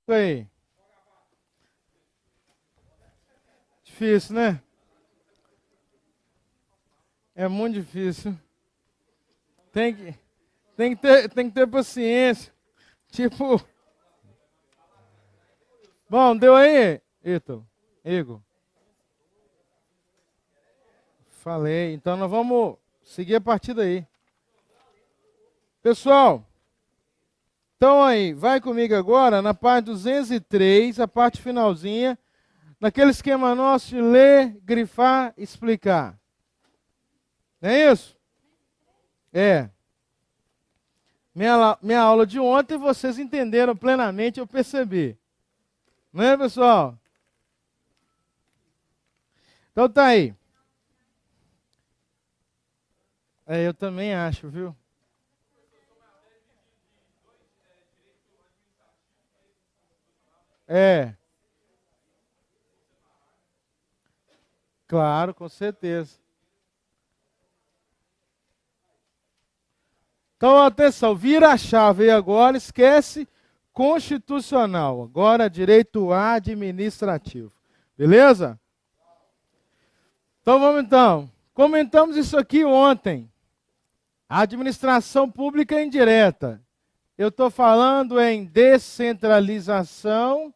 Aí. Difícil, né? É muito difícil. Tem que, tem que ter paciência. Tipo, bom, deu aí, Ítalo? Igor? Falei. Então nós vamos seguir a partir daí. Pessoal, então aí, vai comigo agora na parte 203, a parte finalzinha, naquele esquema nosso de ler, grifar, explicar. Não é isso? É. Minha aula de ontem vocês entenderam plenamente, eu percebi. Não é, pessoal? Então tá aí. É, eu também acho, viu? É, claro, com certeza. Então, atenção, vira a chave aí agora, esquece constitucional. Agora, direito administrativo. Beleza? Então, vamos então. Comentamos isso aqui ontem. Administração pública indireta. Eu estou falando em descentralização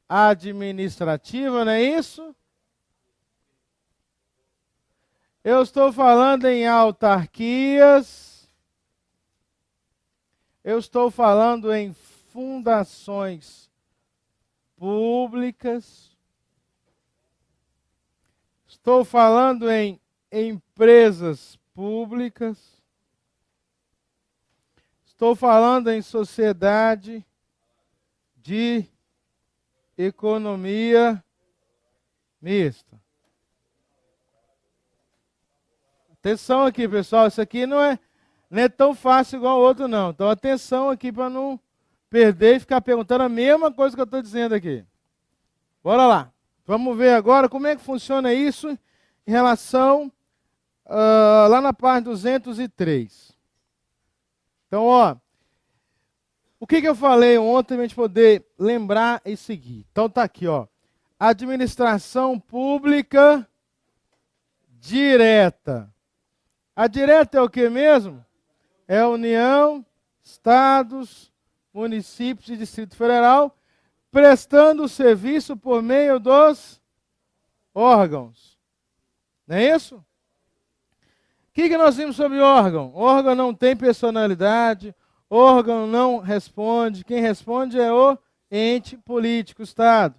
administrativa, não é isso? Eu estou falando em autarquias. Eu estou falando em fundações públicas. Estou falando em empresas públicas. Estou falando em sociedade de economia mista. Atenção aqui, pessoal, isso aqui não é tão fácil igual o outro, não. Então, atenção aqui para não perder e ficar perguntando a mesma coisa que eu estou dizendo aqui. Bora lá. Vamos ver agora como é que funciona isso em relação lá na parte 203. Então, ó, o que eu falei ontem para a gente poder lembrar e seguir? Então, tá aqui, ó. Administração pública direta. A direta é o que mesmo? É a União, Estados, municípios e Distrito Federal prestando o serviço por meio dos órgãos. Não é isso? O que nós vimos sobre órgão? Órgão não tem personalidade, órgão não responde, quem responde é o ente político, o Estado.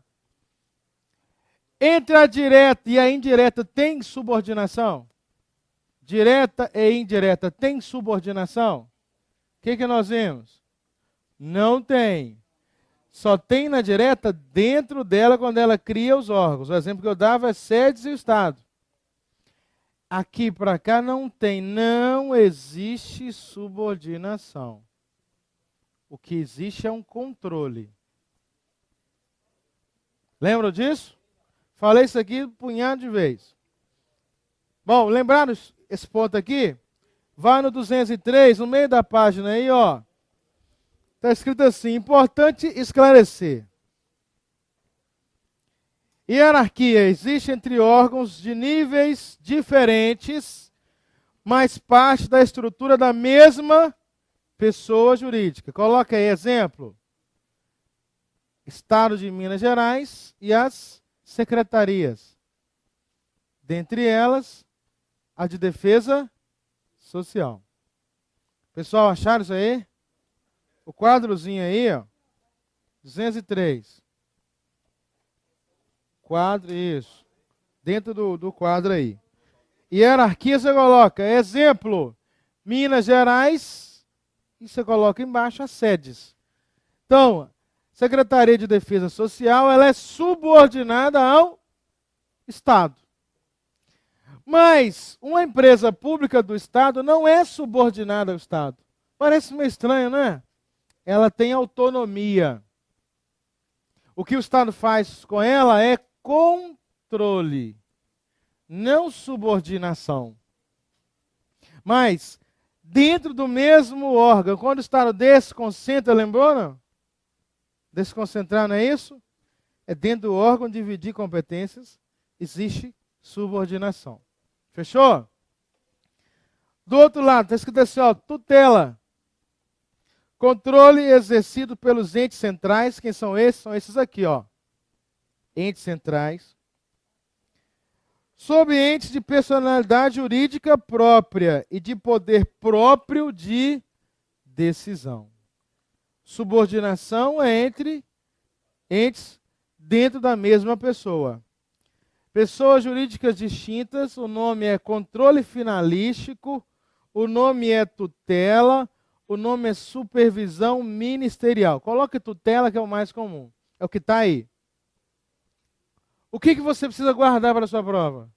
Entre a direta e a indireta tem subordinação? Direta e indireta tem subordinação? O que nós vimos? Não tem. Só tem na direta dentro dela quando ela cria os órgãos. O exemplo que eu dava é sedes e o Estado. Aqui para cá não tem. Não existe subordinação. O que existe é um controle. Lembram disso? Falei isso aqui um punhado de vezes. Bom, lembraram esse ponto aqui? Vai no 203, no meio da página aí, ó. Está escrito assim, importante esclarecer. Hierarquia existe entre órgãos de níveis diferentes, mas parte da estrutura da mesma pessoa jurídica. Coloca aí exemplo. Estado de Minas Gerais e as secretarias. Dentre elas, a de Defesa Social. Pessoal, acharam isso aí? O quadrozinho aí, ó. 203. Quadro, isso. Dentro do quadro aí. Hierarquia você coloca, exemplo, Minas Gerais, e você coloca embaixo as sedes. Então, Secretaria de Defesa Social, ela é subordinada ao Estado. Mas uma empresa pública do Estado não é subordinada ao Estado. Parece meio estranho, não é? Ela tem autonomia. O que o Estado faz com ela é controle, não subordinação. Mas, dentro do mesmo órgão, quando o Estado desconcentra, lembrou, não? desconcentrar, não é isso? É dentro do órgão dividir competências, existe subordinação. Fechou? Do outro lado, está escrito assim, ó, tutela. Controle exercido pelos entes centrais. Quem são esses? São esses aqui, ó. Entes centrais. Sobre entes de personalidade jurídica própria e de poder próprio de decisão. Subordinação é entre entes dentro da mesma pessoa. Pessoas jurídicas distintas, o nome é controle finalístico, o nome é tutela, o nome é supervisão ministerial. Coloque tutela, que é o mais comum. É o que está aí. O que você precisa guardar para a sua prova?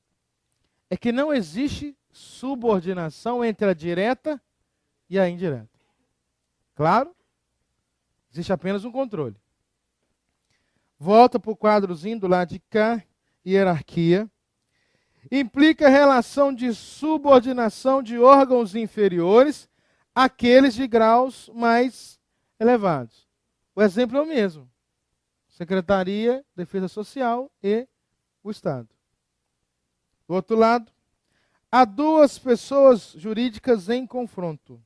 É que não existe subordinação entre a direta e a indireta. Claro? Existe apenas um controle. Volta para o quadrozinho do lado de cá, hierarquia. Implica relação de subordinação de órgãos inferiores àqueles de graus mais elevados. O exemplo é o mesmo. Secretaria, Defesa Social e o Estado. Do outro lado, há duas pessoas jurídicas em confronto.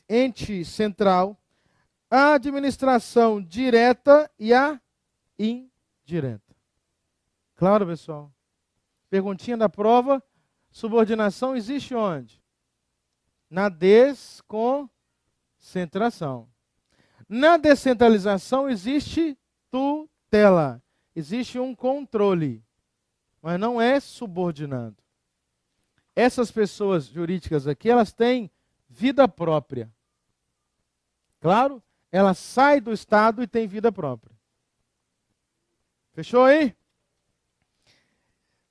Ente central, a administração direta e a indireta. Claro, pessoal? Perguntinha da prova, subordinação existe onde? Na desconcentração. Na descentralização existe tutela, existe um controle, mas não é subordinado. Essas pessoas jurídicas aqui, elas têm vida própria. Claro? Ela sai do Estado e tem vida própria. Fechou aí?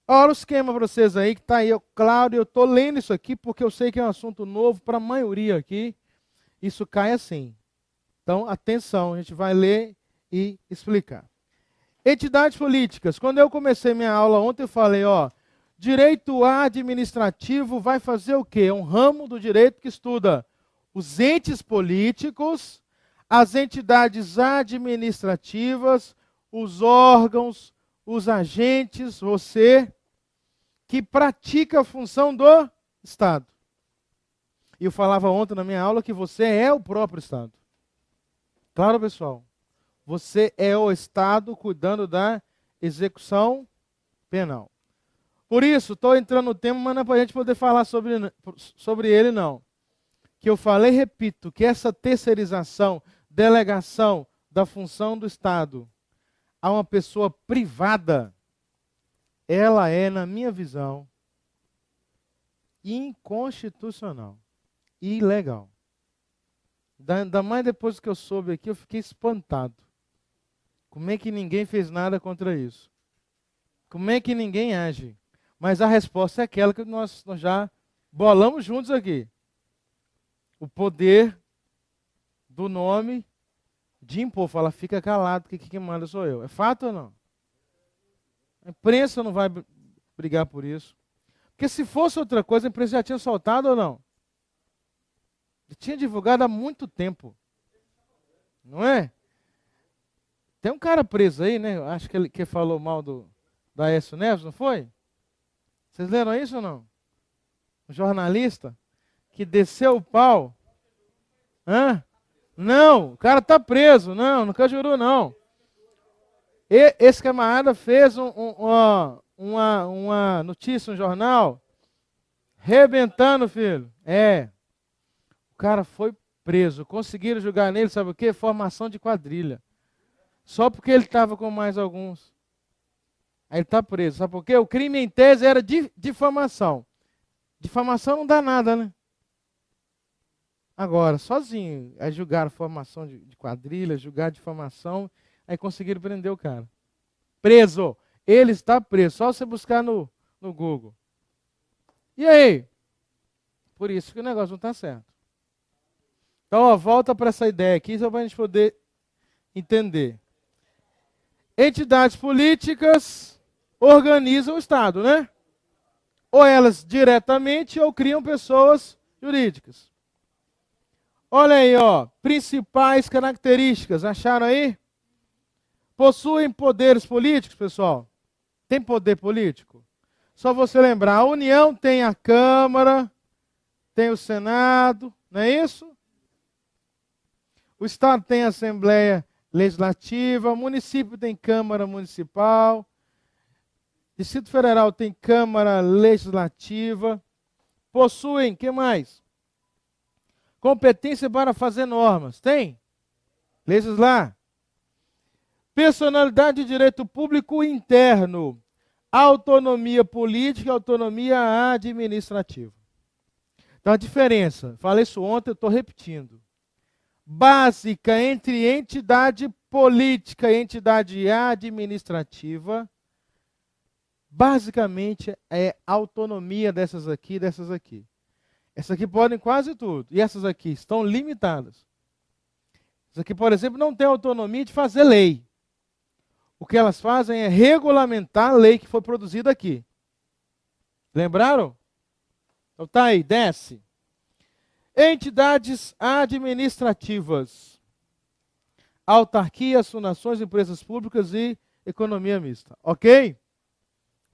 Olha o esquema para vocês aí, que está aí, claro, eu estou lendo isso aqui porque eu sei que é um assunto novo para a maioria aqui. Isso cai assim. Então, atenção, a gente vai ler e explicar. Entidades políticas. Quando eu comecei minha aula ontem, eu falei, ó, direito administrativo vai fazer o quê? É um ramo do direito que estuda os entes políticos, as entidades administrativas, os órgãos, os agentes, você, que pratica a função do Estado. E eu falava ontem na minha aula que você é o próprio Estado. Claro, pessoal? Você é o Estado cuidando da execução penal. Por isso, estou entrando no tema, mas não é para a gente poder falar sobre ele, não. Que eu falei, repito, que essa terceirização, delegação da função do Estado a uma pessoa privada, ela é, na minha visão, inconstitucional, ilegal. Ainda mais depois que eu soube aqui, eu fiquei espantado. Como é que ninguém fez nada contra isso? Como é que ninguém age? Mas a resposta é aquela que nós já bolamos juntos aqui. O poder do nome de impor. Fala, fica calado, que quem manda sou eu. É fato ou não? A imprensa não vai brigar por isso. Porque se fosse outra coisa, a imprensa já tinha soltado ou não? Já tinha divulgado há muito tempo. Não é? Tem um cara preso aí, né? Acho que ele que falou mal da Aécio Neves, não foi? Vocês leram isso ou não? Um jornalista que desceu o pau. Hã? Não, o cara está preso. Não, nunca jurou, não. Esse camarada fez uma notícia, um jornal, rebentando, filho. O cara foi preso. Conseguiram julgar nele, sabe o quê? Formação de quadrilha. Só porque ele estava com mais alguns. Aí ele está preso. Sabe por quê? O crime em tese era difamação. Difamação não dá nada, né? Agora, sozinho, aí julgaram formação de quadrilha, julgaram difamação, aí conseguiram prender o cara. Preso. Ele está preso. Só você buscar no Google. E aí? Por isso que o negócio não está certo. Então, ó, volta para essa ideia aqui, só para a gente poder entender. Entidades políticas organizam o Estado, né? Ou elas diretamente ou criam pessoas jurídicas. Olha aí, ó, principais características, acharam aí? Possuem poderes políticos, pessoal? Tem poder político? Só você lembrar, a União tem a Câmara, tem o Senado, não é isso? O Estado tem a Assembleia Legislativa, o município tem Câmara Municipal, Distrito Federal tem Câmara Legislativa, possuem, que mais? Competência para fazer normas, tem? Legislar. Personalidade de direito público interno, autonomia política e autonomia administrativa. Então a diferença, falei isso ontem, eu estou repetindo. Básica entre entidade política e entidade administrativa, basicamente é autonomia dessas aqui e dessas aqui. Essas aqui podem quase tudo, e essas aqui estão limitadas. Essas aqui, por exemplo, não têm autonomia de fazer lei. O que elas fazem é regulamentar a lei que foi produzida aqui. Lembraram? Então tá aí, desce. Entidades administrativas. Autarquias, fundações, empresas públicas e economia mista. Ok?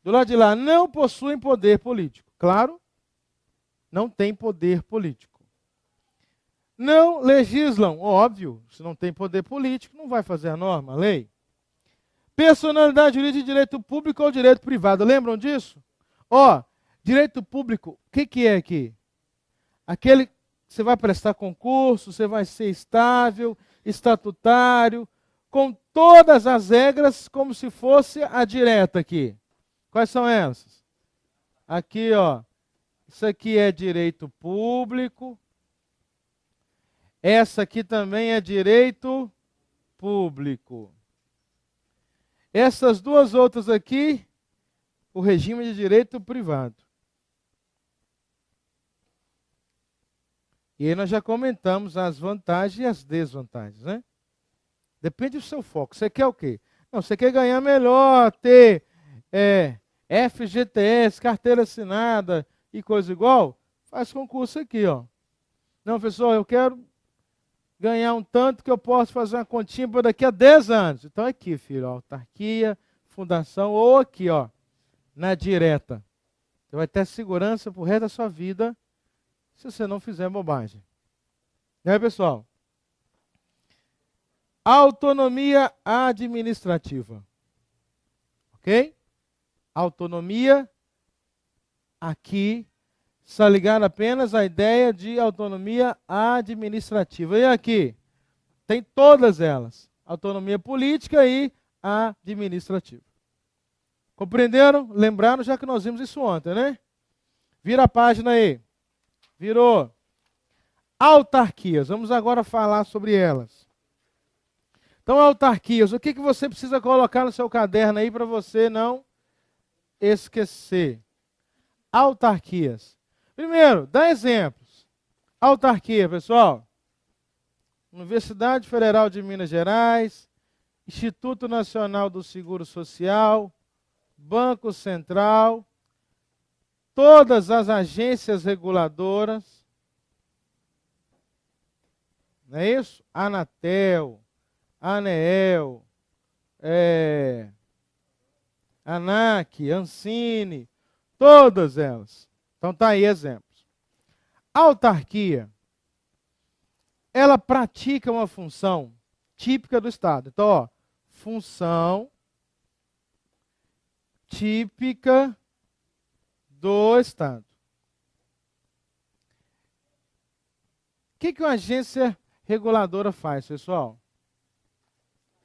Do lado de lá, não possuem poder político. Claro, não tem poder político. Não legislam, óbvio. Se não tem poder político, não vai fazer a norma, a lei. Personalidade jurídica de direito público ou direito privado. Lembram disso? Ó, direito público, o que é aqui? Aquele que você vai prestar concurso, você vai ser estável, estatutário, com todas as regras como se fosse a direta aqui. Quais são essas? Aqui, ó. Isso aqui é direito público. Essa aqui também é direito público. Essas duas outras aqui, o regime de direito privado. E aí nós já comentamos as vantagens e as desvantagens, né? Depende do seu foco. Você quer o quê? Não, você quer ganhar melhor, ter FGTS, carteira assinada e coisa igual? Faz concurso aqui, ó. Não, pessoal, eu quero ganhar um tanto que eu posso fazer uma continha para daqui a 10 anos. Então aqui, filho, ó, autarquia, fundação, ou aqui, ó, na direta. Você vai ter segurança pro resto da sua vida se você não fizer bobagem. Né, pessoal? Autonomia administrativa. Ok? Autonomia aqui está ligado apenas à ideia de autonomia administrativa. E aqui, tem todas elas. Autonomia política e administrativa. Compreenderam? Lembraram, já que nós vimos isso ontem, né? Vira a página aí. Virou. Autarquias. Vamos agora falar sobre elas. Então, autarquias. O que você precisa colocar no seu caderno aí para você não esquecer? Autarquias. Primeiro, dá exemplos. Autarquia, pessoal. Universidade Federal de Minas Gerais, Instituto Nacional do Seguro Social, Banco Central, todas as agências reguladoras, não é isso? Anatel, ANEEL, ANAC, Ancine, todas elas. Então tá aí exemplos. A autarquia, ela pratica uma função típica do Estado. Então, ó, função típica do Estado. O que uma agência reguladora faz, pessoal?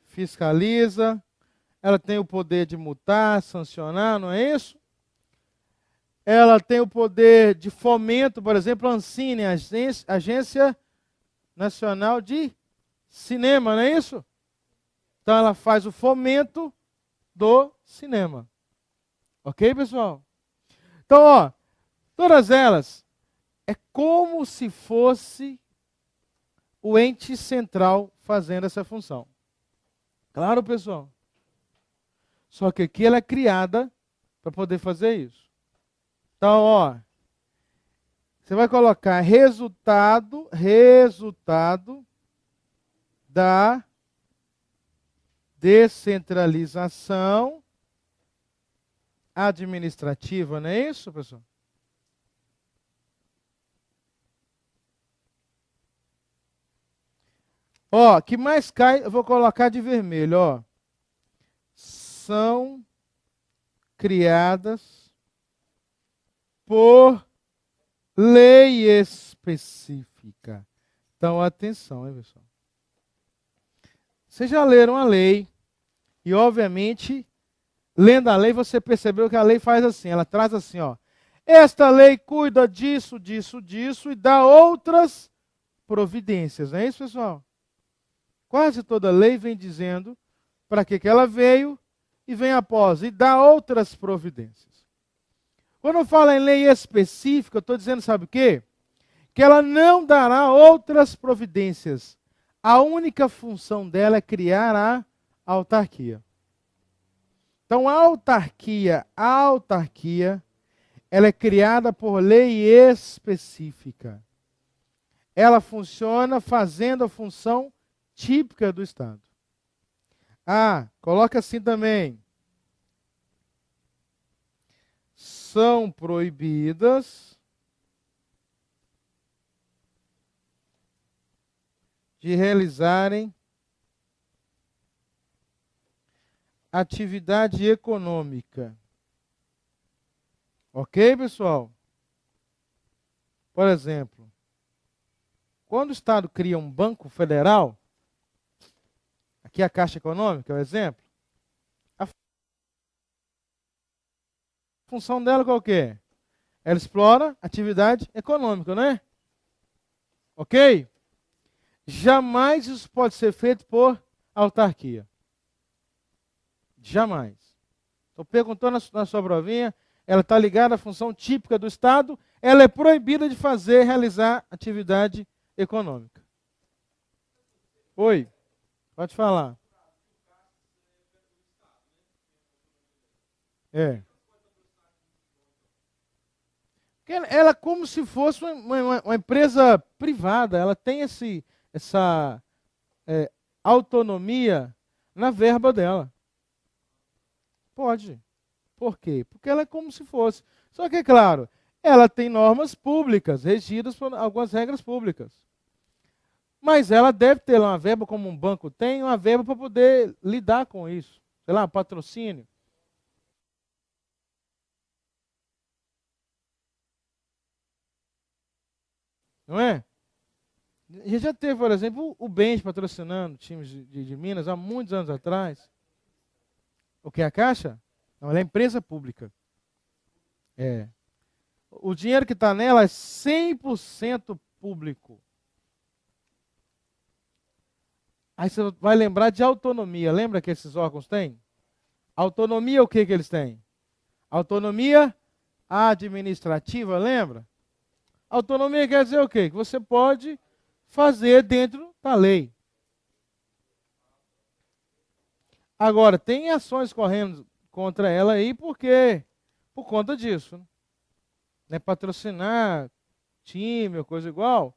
Fiscaliza, ela tem o poder de multar, sancionar, não é isso? Ela tem o poder de fomento, por exemplo, a Ancine, Agência Nacional de Cinema, não é isso? Então ela faz o fomento do cinema. Ok, pessoal? Então, ó, todas elas é como se fosse o ente central fazendo essa função. Claro, pessoal? Só que aqui ela é criada para poder fazer isso. Então, ó, Você vai colocar resultado da descentralização administrativa, não é isso, pessoal? Ó, que mais cai, eu vou colocar de vermelho, ó. São criadas por lei específica. Então, atenção, hein, pessoal? Vocês já leram a lei e, obviamente, lendo a lei, você percebeu que a lei faz assim, ela traz assim, ó. Esta lei cuida disso, disso, disso e dá outras providências. Não é isso, pessoal? Quase toda lei vem dizendo para que ela veio e vem após, e dá outras providências. Quando eu falo em lei específica, eu estou dizendo, sabe o quê? Que ela não dará outras providências. A única função dela é criar a autarquia. Então, a autarquia, ela é criada por lei específica. Ela funciona fazendo a função típica do Estado. Ah, coloca assim também. São proibidas de realizarem atividade econômica. Ok, pessoal? Por exemplo, quando o Estado cria um banco federal, aqui a Caixa Econômica é o exemplo, a função dela qual que é? Ela explora atividade econômica, não é? Ok? Jamais isso pode ser feito por autarquia. Jamais. Então, perguntou na sua provinha, ela está ligada à função típica do Estado, ela é proibida de realizar atividade econômica. Oi, pode falar. É. Ela é como se fosse uma empresa privada, ela tem essa autonomia na verba dela. Pode. Por quê? Porque ela é como se fosse. Só que, é claro, ela tem normas públicas, regidas por algumas regras públicas. Mas ela deve ter uma verba, como um banco tem, uma verba para poder lidar com isso. Sei lá, patrocínio. Não é? A gente já teve, por exemplo, o Bens patrocinando times de Minas há muitos anos atrás. O que é a Caixa? Não, ela é empresa pública. É. O dinheiro que está nela é 100% público. Aí você vai lembrar de autonomia. Lembra que esses órgãos têm? Autonomia, o que eles têm? Autonomia administrativa, lembra? Autonomia quer dizer o quê? Que você pode fazer dentro da lei. Agora, tem ações correndo contra ela aí por conta disso. Né? Patrocinar time ou coisa igual,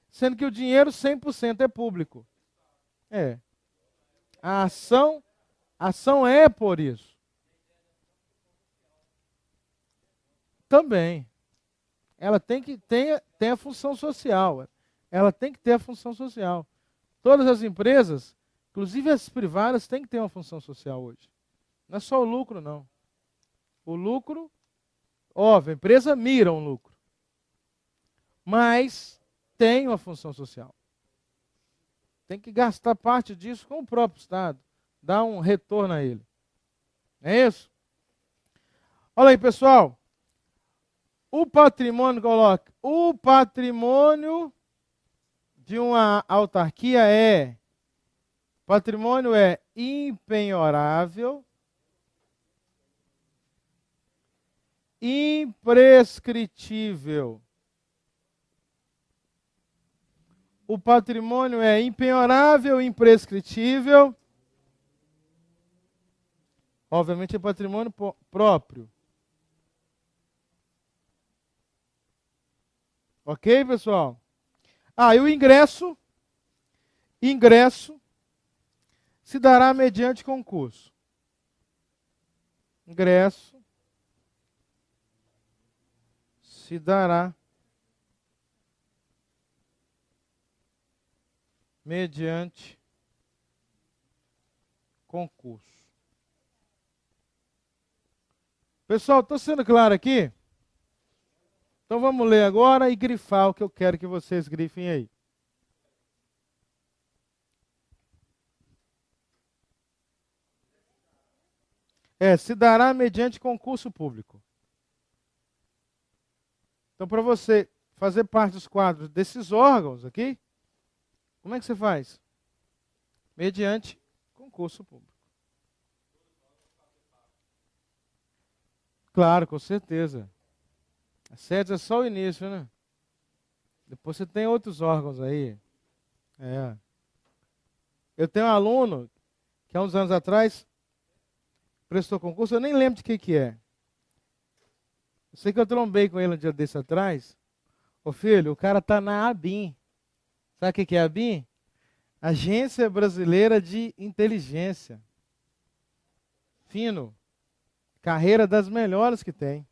sendo que o dinheiro 100% é público. É. A ação é por isso. Também. Ela tem que ter a função social. Ela tem que ter a função social. Todas as empresas, inclusive as privadas, têm que ter uma função social hoje. Não é só o lucro, não. O lucro, óbvio, a empresa mira um lucro. Mas tem uma função social. Tem que gastar parte disso com o próprio Estado. Dar um retorno a ele. É isso? Olha aí, pessoal. O patrimônio, coloca. O patrimônio de uma autarquia patrimônio é impenhorável, imprescritível. O patrimônio é impenhorável, imprescritível. Obviamente é patrimônio próprio. Ok, pessoal? E o ingresso se dará mediante concurso. Ingresso se dará mediante concurso. Pessoal, estou sendo claro aqui? Então vamos ler agora e grifar o que eu quero que vocês grifem aí. Se dará mediante concurso público. Então, para você fazer parte dos quadros desses órgãos aqui, como é que você faz? Mediante concurso público. Claro, com certeza. A SEDES é só o início, né? Depois você tem outros órgãos aí. Eu tenho um aluno que há uns anos atrás prestou concurso, eu nem lembro de que é. Eu sei que eu trombei com ele um dia desse atrás. Ô filho, o cara tá na ABIN. Sabe o que é a ABIN? Agência Brasileira de Inteligência. Fino. Carreira das melhores que tem.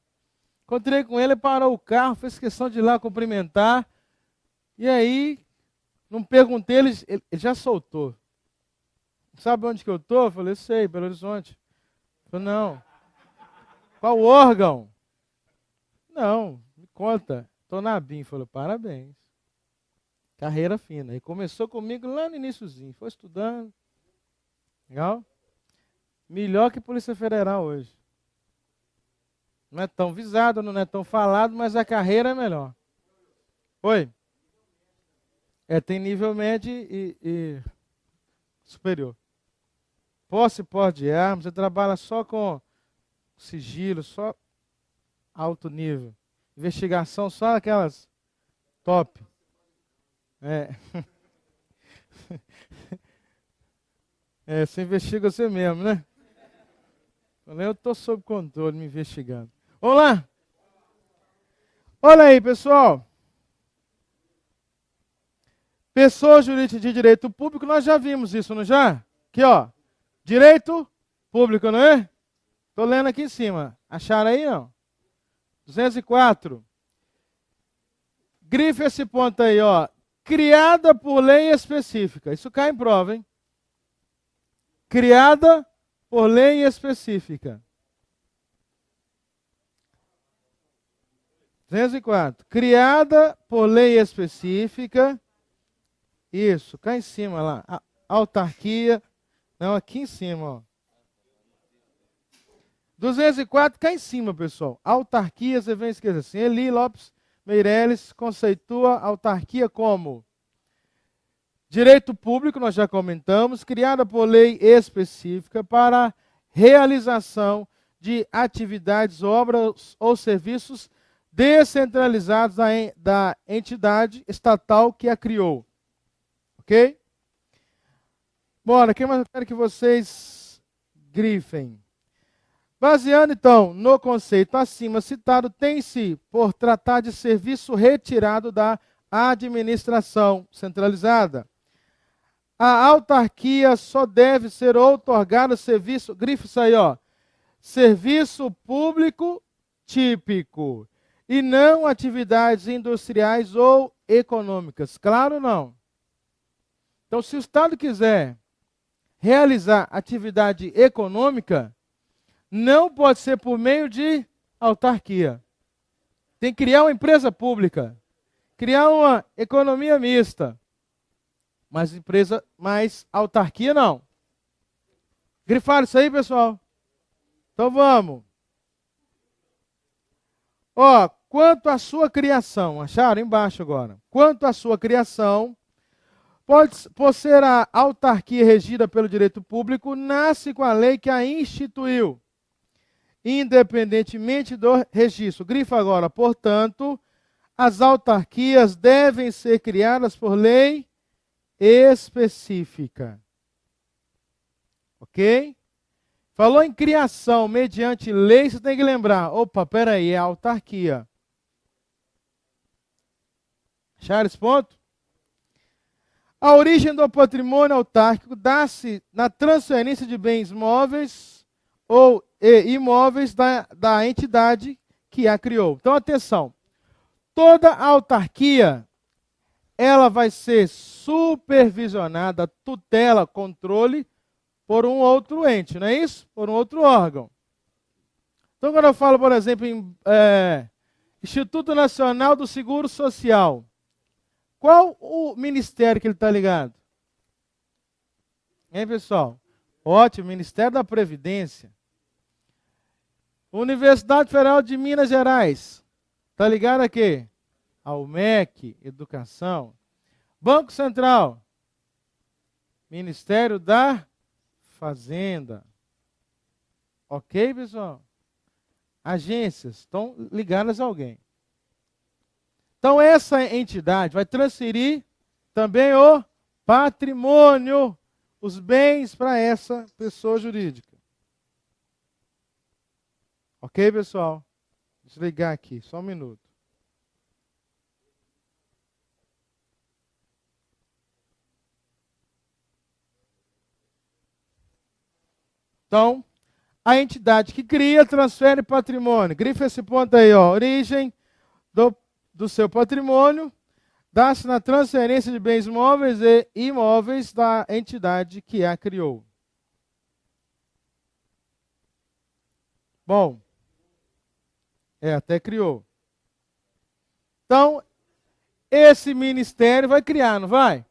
Encontrei com ele, parou o carro, fez questão de ir lá cumprimentar. E aí, não perguntei, ele já soltou. Sabe onde que eu tô? Eu falei, sei, Belo Horizonte. Eu falei, não. Qual órgão? Não, me conta. Tô na ABIN. Falei, parabéns. Carreira fina. E começou comigo lá no iniciozinho. Foi estudando. Legal? Melhor que Polícia Federal hoje. Não é tão visado, não é tão falado, mas a carreira é melhor. Oi? Tem nível médio e superior. Posse e porte de arma, você trabalha só com sigilo, só alto nível. Investigação, só aquelas top. Você investiga você mesmo, né? Eu estou sob controle, me investigando. Vamos lá? Olha aí, pessoal. Pessoa jurídica de direito público, nós já vimos isso, não já? Aqui, ó. Direito público, não é? Estou lendo aqui em cima. Acharam aí, não? 204. Grife esse ponto aí, ó. Criada por lei específica. Isso cai em prova, hein? Criada por lei específica. 204. Criada por lei específica. Isso, cá em cima lá. Autarquia. Não, aqui em cima, ó. 204, cá em cima, pessoal. Autarquia, você vem esquecer assim. Eli Lopes Meireles conceitua autarquia como direito público, nós já comentamos, criada por lei específica para realização de atividades, obras ou serviços descentralizados da entidade estatal que a criou. Ok? Bora, quem mais eu quero que vocês grifem? Baseando, então, no conceito acima citado, tem-se por tratar de serviço retirado da administração centralizada. A autarquia só deve ser outorgada serviço, grife isso aí, ó, serviço público típico, e não atividades industriais ou econômicas. Claro, não. Então, se o Estado quiser realizar atividade econômica, não pode ser por meio de autarquia. Tem que criar uma empresa pública, criar uma economia mista. Mas autarquia não. Grifaram isso aí, pessoal? Então vamos. Ó, quanto à sua criação, acharam embaixo agora. Quanto à sua criação, por ser a autarquia regida pelo direito público, nasce com a lei que a instituiu, independentemente do registro. Grifa agora, portanto, as autarquias devem ser criadas por lei específica. Ok? Falou em criação mediante lei, você tem que lembrar, opa, peraí, é autarquia. Acharam esse ponto? A origem do patrimônio autárquico dá-se na transferência de bens móveis e imóveis da entidade que a criou. Então, atenção. Toda a autarquia, ela vai ser supervisionada, tutela, controle por um outro ente, não é isso? Por um outro órgão. Então, quando eu falo, por exemplo, em Instituto Nacional do Seguro Social, qual o ministério que ele está ligado? Hein, pessoal? Ótimo, Ministério da Previdência. Universidade Federal de Minas Gerais, está ligado a quê? Ao MEC, Educação. Banco Central, Ministério da Fazenda. Ok, pessoal? Agências estão ligadas a alguém. Então, essa entidade vai transferir também o patrimônio, os bens para essa pessoa jurídica. Ok, pessoal? Desligar aqui, só um minuto. Então, a entidade que cria, transfere patrimônio. Grifa esse ponto aí, ó. Origem do seu patrimônio dá-se na transferência de bens móveis e imóveis da entidade que a criou. Bom, até criou. Então, esse ministério vai criar, não vai?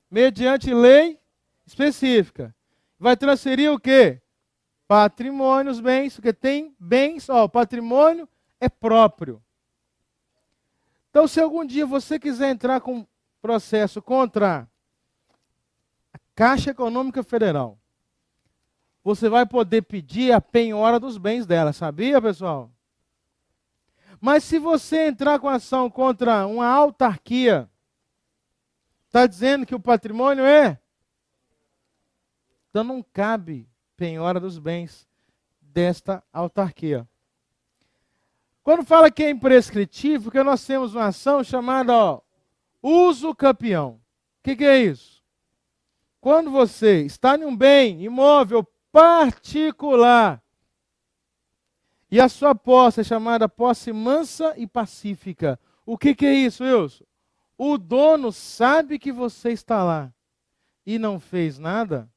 Mediante lei específica. Vai transferir o quê? Patrimônio, os bens, porque tem bens, ó, o patrimônio é próprio. Então, se algum dia você quiser entrar com processo contra a Caixa Econômica Federal, você vai poder pedir a penhora dos bens dela, sabia, pessoal? Mas se você entrar com ação contra uma autarquia, está dizendo que o patrimônio é? Então não cabe penhora dos bens desta autarquia. Quando fala que é imprescritível, porque nós temos uma ação chamada uso campeão. O que é isso? Quando você está em um bem imóvel particular e a sua posse é chamada posse mansa e pacífica. O que é isso, Wilson? O dono sabe que você está lá e não fez nada.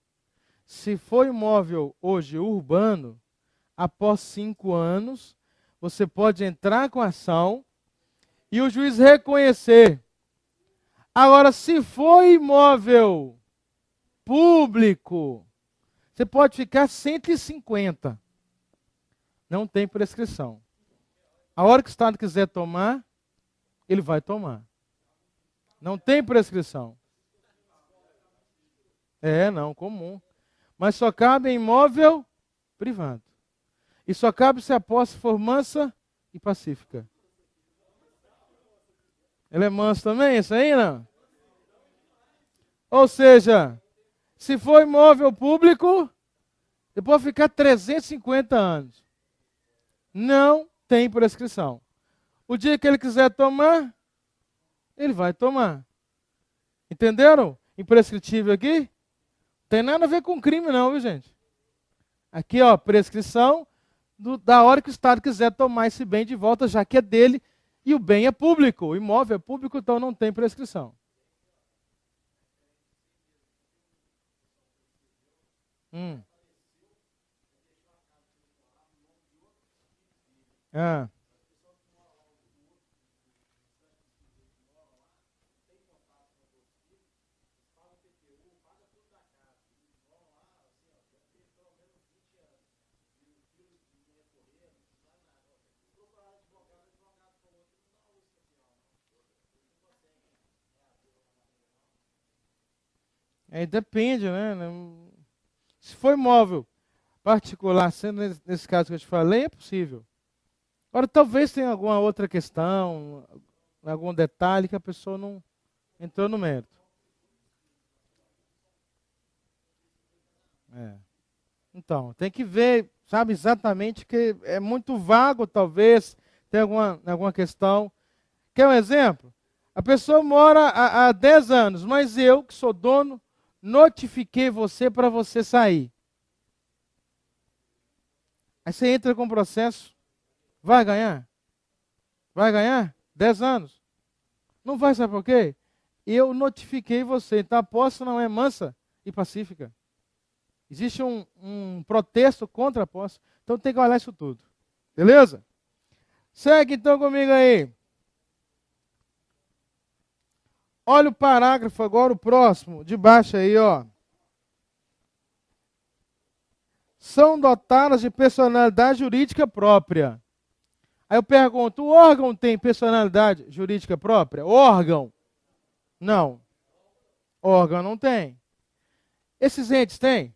Se for imóvel hoje urbano, após 5 anos, você pode entrar com ação e o juiz reconhecer. Agora, se for imóvel público, você pode ficar 150. Não tem prescrição. A hora que o Estado quiser tomar, ele vai tomar. Não tem prescrição. Não, comum. Mas só cabe em imóvel privado. E só cabe se a posse for mansa e pacífica. Ele é manso também, isso aí não? Ou seja, se for imóvel público, depois ficar 350 anos. Não tem prescrição. O dia que ele quiser tomar, ele vai tomar. Entenderam? Imprescritível aqui? Não tem nada a ver com crime não, viu gente? Aqui, ó, prescrição da hora que o Estado quiser tomar esse bem de volta, já que é dele, e o bem é público. O imóvel é público, então não tem prescrição. Depende, né? Se for imóvel particular, sendo nesse caso que eu te falei, é possível. Agora, talvez tenha alguma outra questão, algum detalhe que a pessoa não entrou no mérito. Então, tem que ver, sabe, exatamente, que é muito vago, talvez, tem alguma questão. Quer um exemplo? A pessoa mora há 10 anos, mas eu, que sou dono, notifiquei você para você sair. Aí você entra com o processo, vai ganhar? Vai ganhar? 10 anos? Não vai, sabe por quê? Eu notifiquei você, então a posse não é mansa e pacífica. Existe um protesto contra a posse, então tem que olhar isso tudo. Beleza? Segue então comigo aí. Olha o parágrafo agora, o próximo, de baixo aí, ó. São dotadas de personalidade jurídica própria. Aí eu pergunto, o órgão tem personalidade jurídica própria? Órgão? Não. Órgão não tem. Esses entes têm?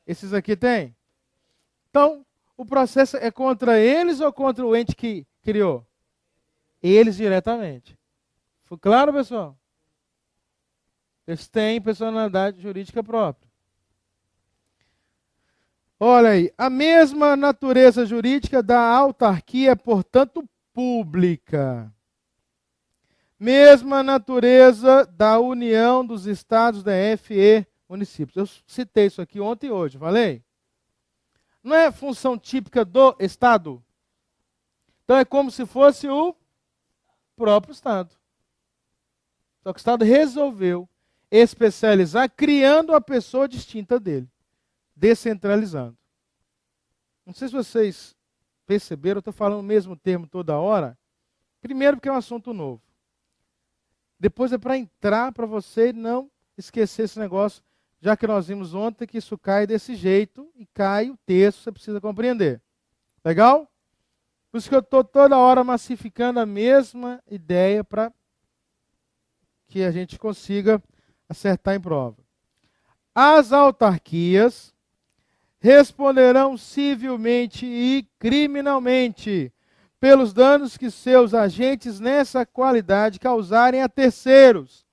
Esses aqui têm? Então, o processo é contra eles ou contra o ente que criou? Eles diretamente. Foi claro, pessoal? Eles têm personalidade jurídica própria. Olha aí, a mesma natureza jurídica da autarquia é, portanto, pública. Mesma natureza da união dos estados, DF e municípios. Eu citei isso aqui ontem e hoje, falei? Não é função típica do Estado? Então é como se fosse o próprio Estado. Só que o Estado resolveu especializar, criando uma pessoa distinta dele, descentralizando. Não sei se vocês perceberam, eu estou falando o mesmo termo toda hora. Primeiro porque é um assunto novo. Depois é para entrar, para você não esquecer esse negócio, já que nós vimos ontem que isso cai desse jeito, e cai o texto, você precisa compreender. Legal? Por isso que eu estou toda hora massificando a mesma ideia para que a gente consiga acertar em prova. As autarquias responderão civilmente e criminalmente pelos danos que seus agentes nessa qualidade causarem a terceiros,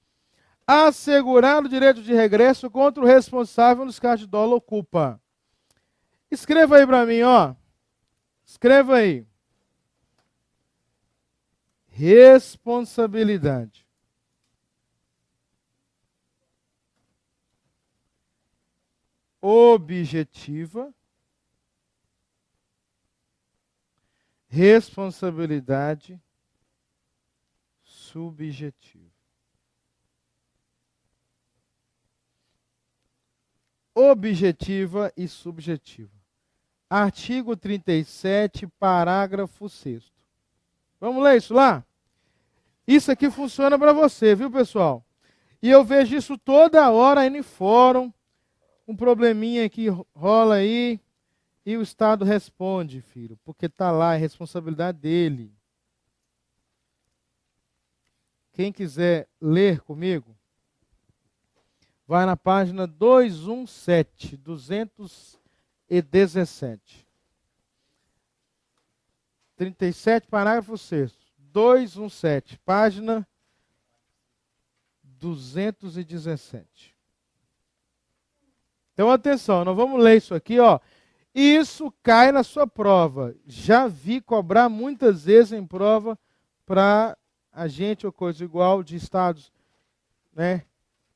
assegurar o direito de regresso contra o responsável nos casos de dolo ou culpa. Escreva aí para mim, ó. Escreva aí. Responsabilidade. Objetiva. Responsabilidade subjetiva. Objetiva e subjetiva. Artigo 37, parágrafo 6º. Vamos ler isso lá? Isso aqui funciona para você, viu, pessoal? E eu vejo isso toda hora aí no fórum. Um probleminha que rola aí e o Estado responde, filho, porque está lá, é responsabilidade dele. Quem quiser ler comigo, vai na página 217, 217. 37, parágrafo 6º. 217, página 217. Então, atenção, nós vamos ler isso aqui, ó. Isso cai na sua prova. Já vi cobrar muitas vezes em prova para agente ou coisa igual de estados, né?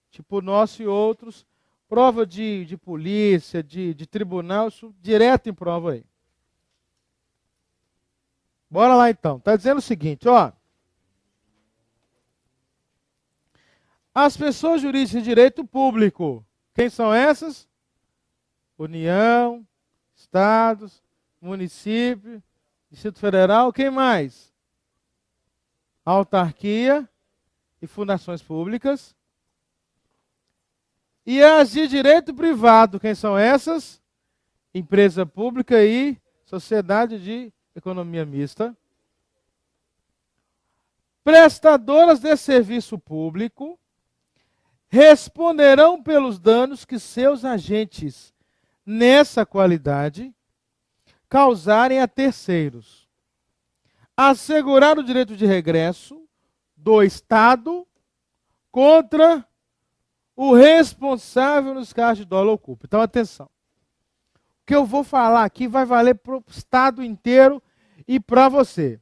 Tipo nosso e outros. Prova de polícia, de tribunal, isso direto em prova aí. Bora lá então. Está dizendo o seguinte, ó. As pessoas jurídicas de direito público. Quem são essas? União, estados, município, Distrito Federal, quem mais? Autarquia e fundações públicas. E as de direito privado, quem são essas? Empresa pública e sociedade de economia mista. Prestadoras de serviço público responderão pelos danos que seus agentes nessa qualidade causarem a terceiros. Assegurar o direito de regresso do Estado contra o responsável nos casos de dolo ou culpa. Então, atenção. O que eu vou falar aqui vai valer para o Estado inteiro e para você.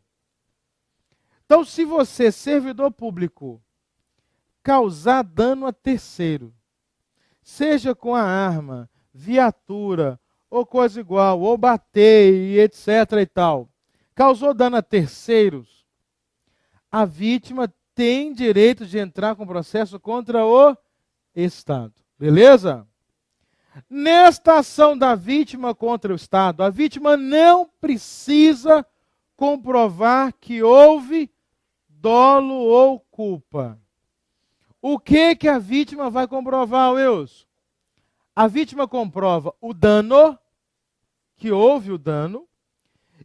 Então, se você, servidor público, causar dano a terceiro, seja com a arma, viatura, ou coisa igual, ou bater e etc e tal, causou dano a terceiros, a vítima tem direito de entrar com processo contra o Estado. Beleza? Nesta ação da vítima contra o Estado, a vítima não precisa comprovar que houve dolo ou culpa. O que a vítima vai comprovar, Wilson? A vítima comprova o dano, que houve o dano,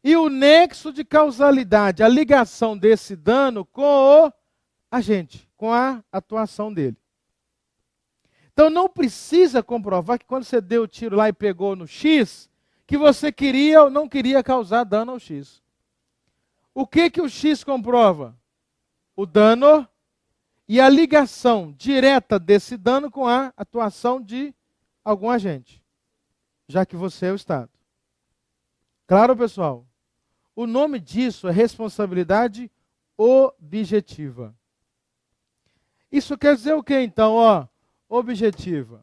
e o nexo de causalidade, a ligação desse dano com o agente, com a atuação dele. Então não precisa comprovar que quando você deu o tiro lá e pegou no X, que você queria ou não queria causar dano ao X. O que o X comprova? O dano e a ligação direta desse dano com a atuação de algum agente, já que você é o Estado. Claro, pessoal? O nome disso é responsabilidade objetiva. Isso quer dizer o que então? Objetiva.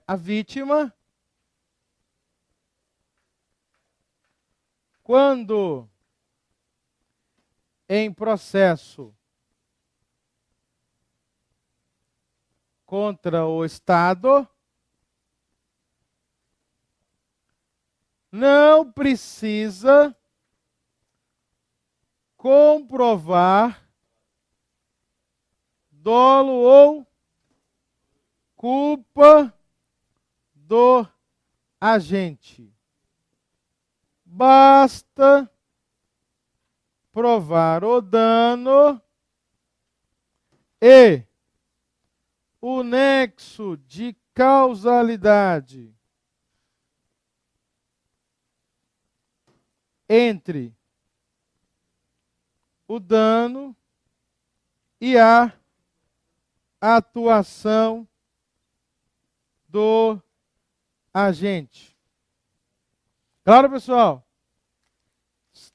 A vítima, quando em processo contra o Estado, não precisa comprovar dolo ou culpa do agente. Basta provar o dano e o nexo de causalidade entre o dano e a atuação do agente. Claro, pessoal?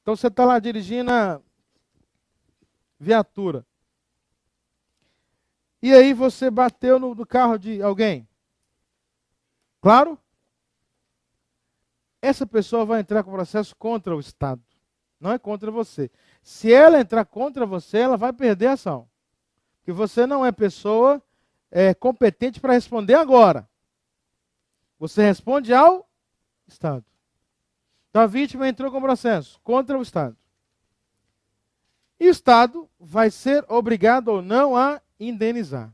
Então você está lá dirigindo a viatura. E aí você bateu no carro de alguém. Claro? Essa pessoa vai entrar com processo contra o Estado. Não é contra você. Se ela entrar contra você, ela vai perder a ação. Porque você não é pessoa competente para responder agora. Você responde ao Estado. Então a vítima entrou com processo contra o Estado. E o Estado vai ser obrigado ou não a indenizar.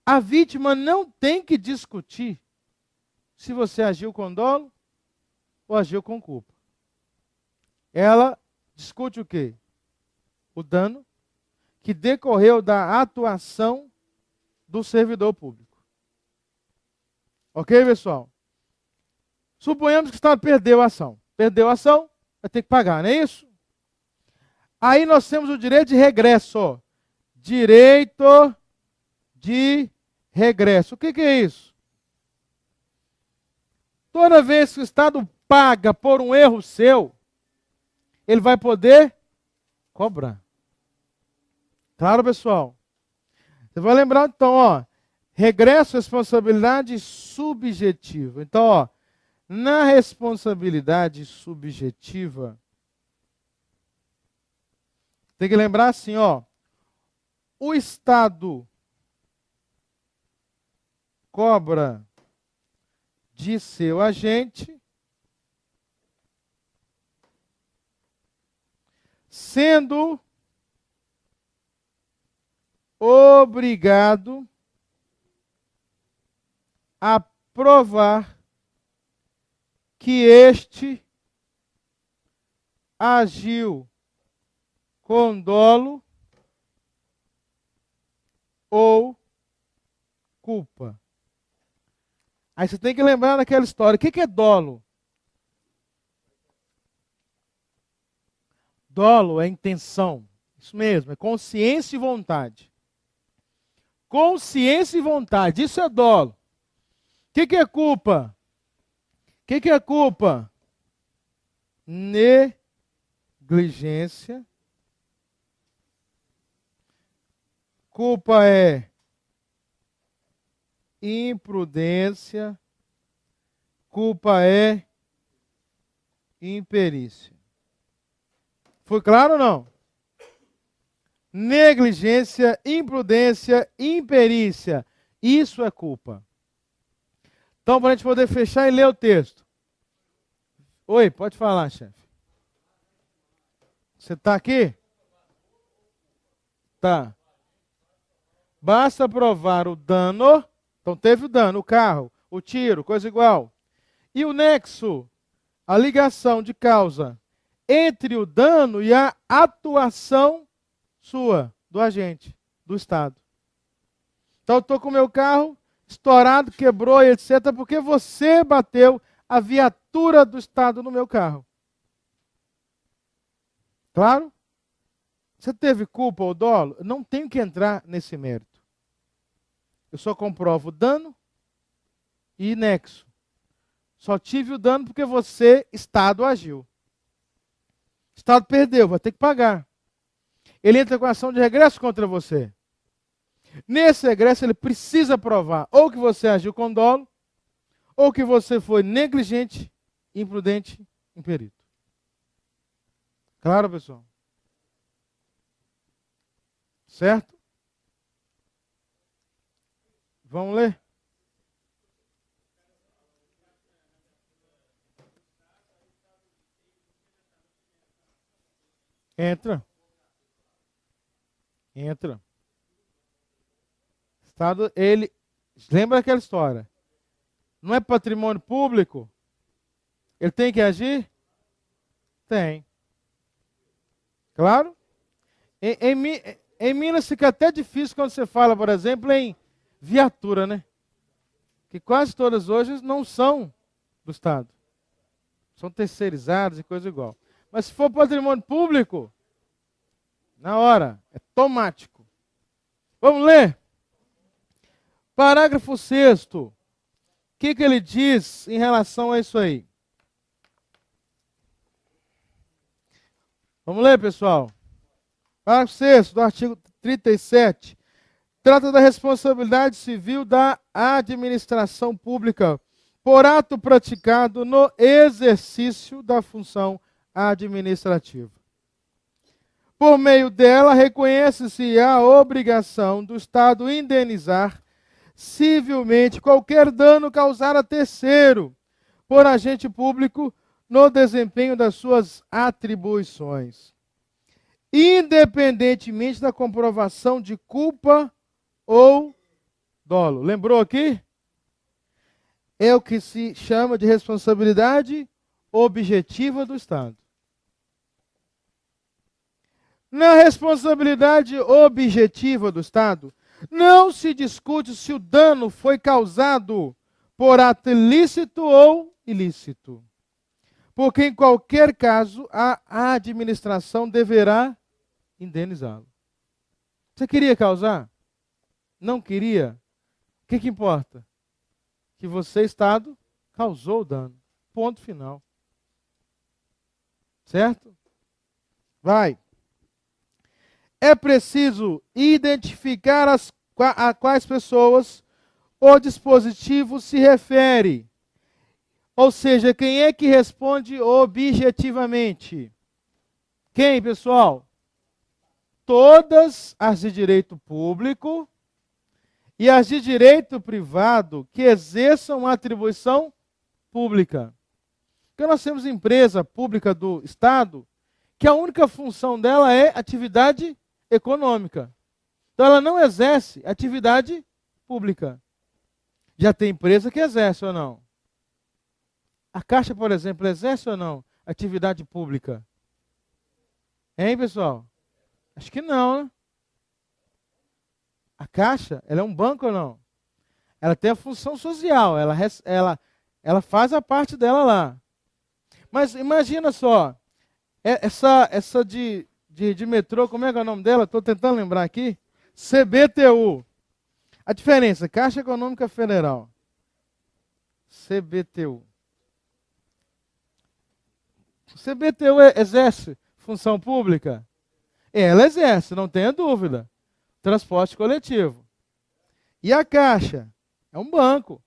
A vítima não tem que discutir se você agiu com dolo ou agiu com culpa. Ela discute o quê? O dano que decorreu da atuação do servidor público. Ok, pessoal? Suponhamos que o Estado perdeu a ação. Perdeu a ação, vai ter que pagar, não é isso? Aí nós temos o direito de regresso. Direito de regresso. O que é isso? Toda vez que o Estado paga por um erro seu, ele vai poder cobrar. Claro, pessoal? Você vai lembrar, então, regresso, responsabilidade subjetiva. Então, na responsabilidade subjetiva, tem que lembrar assim, o Estado cobra de seu agente, sendo obrigado a provar que este agiu com dolo ou culpa. Aí você tem que lembrar daquela história. O que é dolo? Dolo é intenção. Isso mesmo, é consciência e vontade. Consciência e vontade, isso é dolo. O que é culpa? O que é culpa? negligência. Culpa é imprudência. Culpa é imperícia. Foi claro ou não? Negligência, imprudência, imperícia. Isso é culpa. Então, para a gente poder fechar e ler o texto. Oi, pode falar, chefe. Você está aqui? Tá. Basta provar o dano. Então, teve o dano, o carro, o tiro, coisa igual. E o nexo, a ligação de causa entre o dano e a atuação sua, do agente, do Estado. Então, eu estou com o meu carro estourado, quebrou, etc., porque você bateu a viatura do Estado no meu carro. Claro? Você teve culpa ou dolo? Eu não tenho que entrar nesse mérito. Eu só comprovo dano e nexo. Só tive o dano porque você, Estado, agiu. O Estado perdeu, vai ter que pagar. Ele entra com ação de regresso contra você. Nesse regresso, ele precisa provar ou que você agiu com dolo, ou que você foi negligente, imprudente, imperito. Claro, pessoal? Certo? Vamos ler? Entra. Entra. Estado, ele... Lembra aquela história? Não é patrimônio público? Ele tem que agir? Tem. Claro? Em Minas fica até difícil quando você fala, por exemplo, em viatura, né? Que quase todas hoje não são do Estado. São terceirizadas e coisa igual. Mas se for patrimônio público, na hora, é automático. Vamos ler? Parágrafo 6º. O que ele diz em relação a isso aí? Vamos ler, pessoal? Parágrafo 6º do artigo 37. Trata da responsabilidade civil da administração pública por ato praticado no exercício da função administrativa. Por meio dela, reconhece-se a obrigação do Estado indenizar civilmente qualquer dano causado a terceiro por agente público no desempenho das suas atribuições, independentemente da comprovação de culpa ou dolo. Lembrou aqui? É o que se chama de responsabilidade objetiva do Estado. Na responsabilidade objetiva do Estado, não se discute se o dano foi causado por ato ilícito ou ilícito. Porque, em qualquer caso, a administração deverá indenizá-lo. Você queria causar? Não queria? O que importa? Que você, Estado, causou o dano. Ponto final. Certo? Vai. É preciso identificar a quais pessoas o dispositivo se refere. Ou seja, quem é que responde objetivamente? Quem, pessoal? Todas as de direito público e as de direito privado que exerçam atribuição pública. Porque nós temos empresa pública do Estado que a única função dela é atividade econômica. Então ela não exerce atividade pública. Já tem empresa que exerce ou não? A Caixa, por exemplo, exerce ou não atividade pública? Hein, pessoal? Acho que não, né? A Caixa, ela é um banco ou não? Ela tem a função social, ela faz a parte dela lá. Mas imagina só, essa de metrô, como é que é o nome dela? Estou tentando lembrar aqui. CBTU. A diferença, Caixa Econômica Federal. CBTU. CBTU exerce função pública? Ela exerce, não tenha dúvida. Transporte coletivo. E a Caixa? É um banco.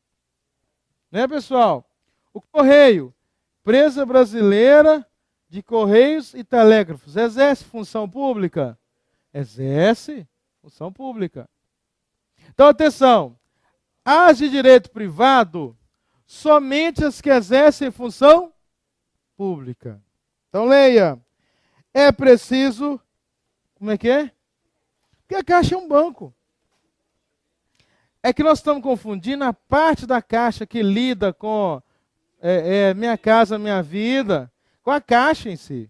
Né, pessoal? O Correio, empresa brasileira de Correios e Telégrafos, exerce função pública? Exerce função pública. Então, atenção. As de direito privado, somente as que exercem função pública. Então, leia. É preciso... Como é que é? Porque a Caixa é um banco. É que nós estamos confundindo a parte da Caixa que lida com Minha Casa Minha Vida, com a Caixa em si.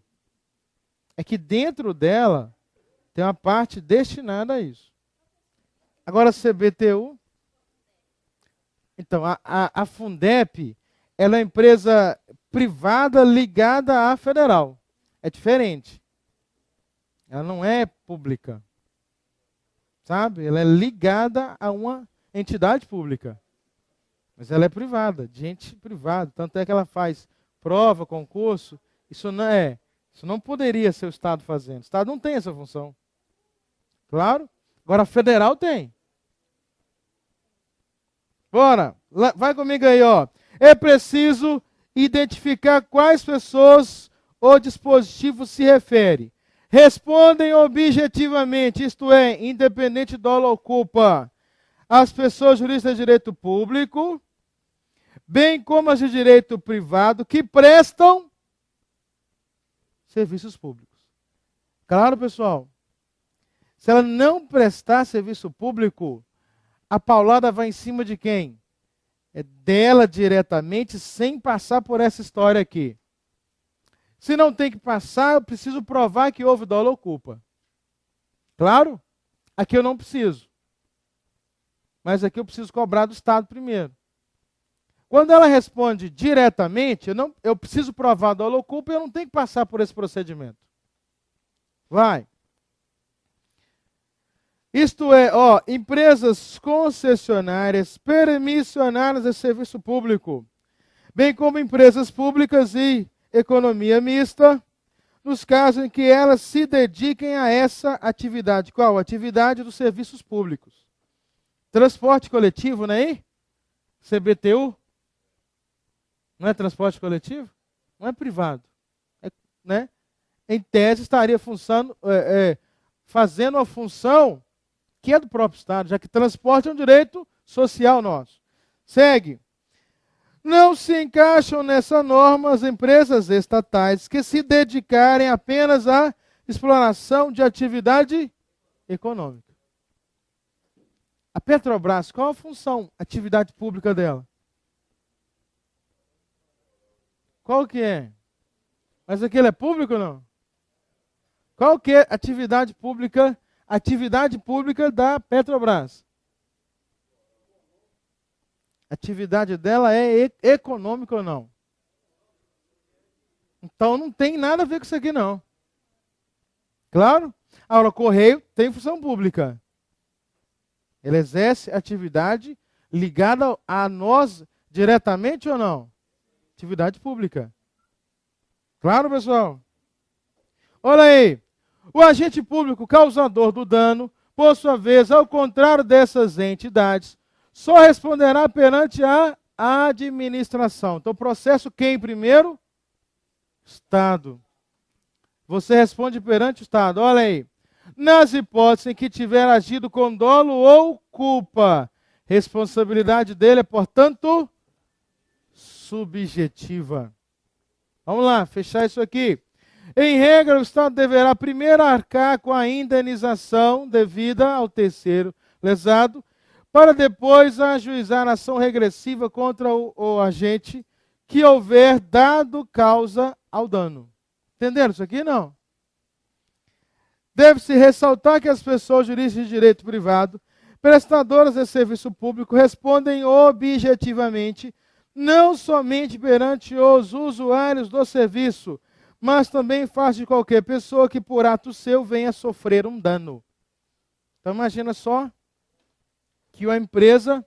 É que dentro dela tem uma parte destinada a isso. Agora, a CBTU... Então, a Fundep, ela é uma empresa privada ligada à federal. É diferente. Ela não é pública. Sabe? Ela é ligada a uma entidade pública. Mas ela é privada, de gente privada. Tanto é que ela faz prova, concurso. Isso não poderia ser o Estado fazendo. O Estado não tem essa função. Claro? Agora a federal tem. Bora, vai comigo aí, ó. É preciso identificar quais pessoas o dispositivo se refere. Respondem objetivamente, isto é, independente dolo ou culpa, as pessoas jurídicas de direito público, bem como as de direito privado, que prestam serviços públicos. Claro, pessoal? Se ela não prestar serviço público, a paulada vai em cima de quem? É dela diretamente, sem passar por essa história aqui. Se não tem que passar, eu preciso provar que houve dolo ou culpa. Claro? Aqui eu não preciso. Mas aqui eu preciso cobrar do Estado primeiro. Quando ela responde diretamente, eu preciso provar dolo ou culpa e eu não tenho que passar por esse procedimento. Vai. Isto é, empresas concessionárias, permissionárias de serviço público, bem como empresas públicas e economia mista, nos casos em que elas se dediquem a essa atividade. Qual? Atividade dos serviços públicos. Transporte coletivo, não é aí? CBTU? Não é transporte coletivo? Não é privado. Né? Em tese, estaria fazendo uma função que é do próprio Estado, já que transporte é um direito social nosso. Segue. Não se encaixam nessa norma as empresas estatais que se dedicarem apenas à exploração de atividade econômica. A Petrobras, qual a função, atividade pública dela? Qual que é? Mas aquilo é público ou não? Qual que é atividade pública? Atividade pública da Petrobras. A atividade dela é econômica ou não? Então não tem nada a ver com isso aqui não. Claro? Agora, o Correio tem função pública. Ele exerce atividade ligada a nós diretamente ou não? Atividade pública. Claro, pessoal? Olha aí. O agente público causador do dano, por sua vez, ao contrário dessas entidades, só responderá perante a administração. Então, processo quem primeiro? Estado. Você responde perante o Estado. Olha aí. Nas hipóteses em que tiver agido com dolo ou culpa, responsabilidade dele é, portanto, subjetiva. Vamos lá, fechar isso aqui. Em regra, o Estado deverá primeiro arcar com a indenização devida ao terceiro lesado, para depois ajuizar a ação regressiva contra o agente que houver dado causa ao dano. Entenderam isso aqui? Não. Deve-se ressaltar que as pessoas jurídicas de direito privado, prestadoras de serviço público, respondem objetivamente, não somente perante os usuários do serviço, mas também face de qualquer pessoa que por ato seu venha sofrer um dano. Então imagina só que uma empresa,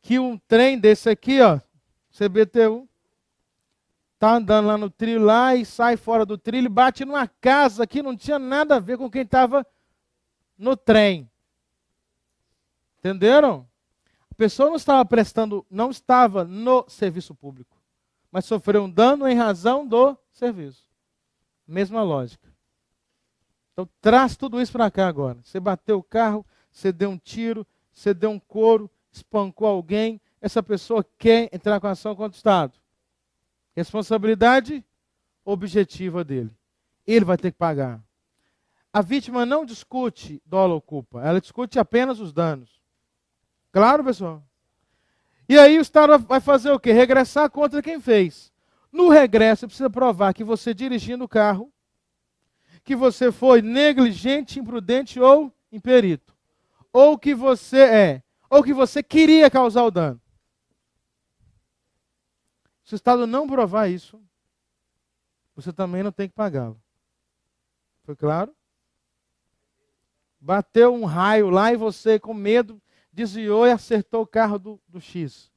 que um trem desse aqui, CBTU, está andando lá no trilho lá e sai fora do trilho e bate numa casa que não tinha nada a ver com quem estava no trem. Entenderam? A pessoa não estava no serviço público, mas sofreu um dano em razão do serviço. Mesma lógica. Então traz tudo isso para cá agora. Você bateu o carro, você deu um tiro, você deu um couro, espancou alguém, essa pessoa quer entrar com ação contra o Estado. Responsabilidade objetiva dele. Ele vai ter que pagar. A vítima não discute dolo ou culpa, ela discute apenas os danos. Claro, pessoal? E aí o Estado vai fazer o quê? Regressar contra quem fez. No regresso, você precisa provar que você dirigindo o carro, que você foi negligente, imprudente ou imperito. Ou que você queria causar o dano. Se o Estado não provar isso, você também não tem que pagá-lo. Foi claro? Bateu um raio lá e você, com medo, desviou e acertou o carro do X.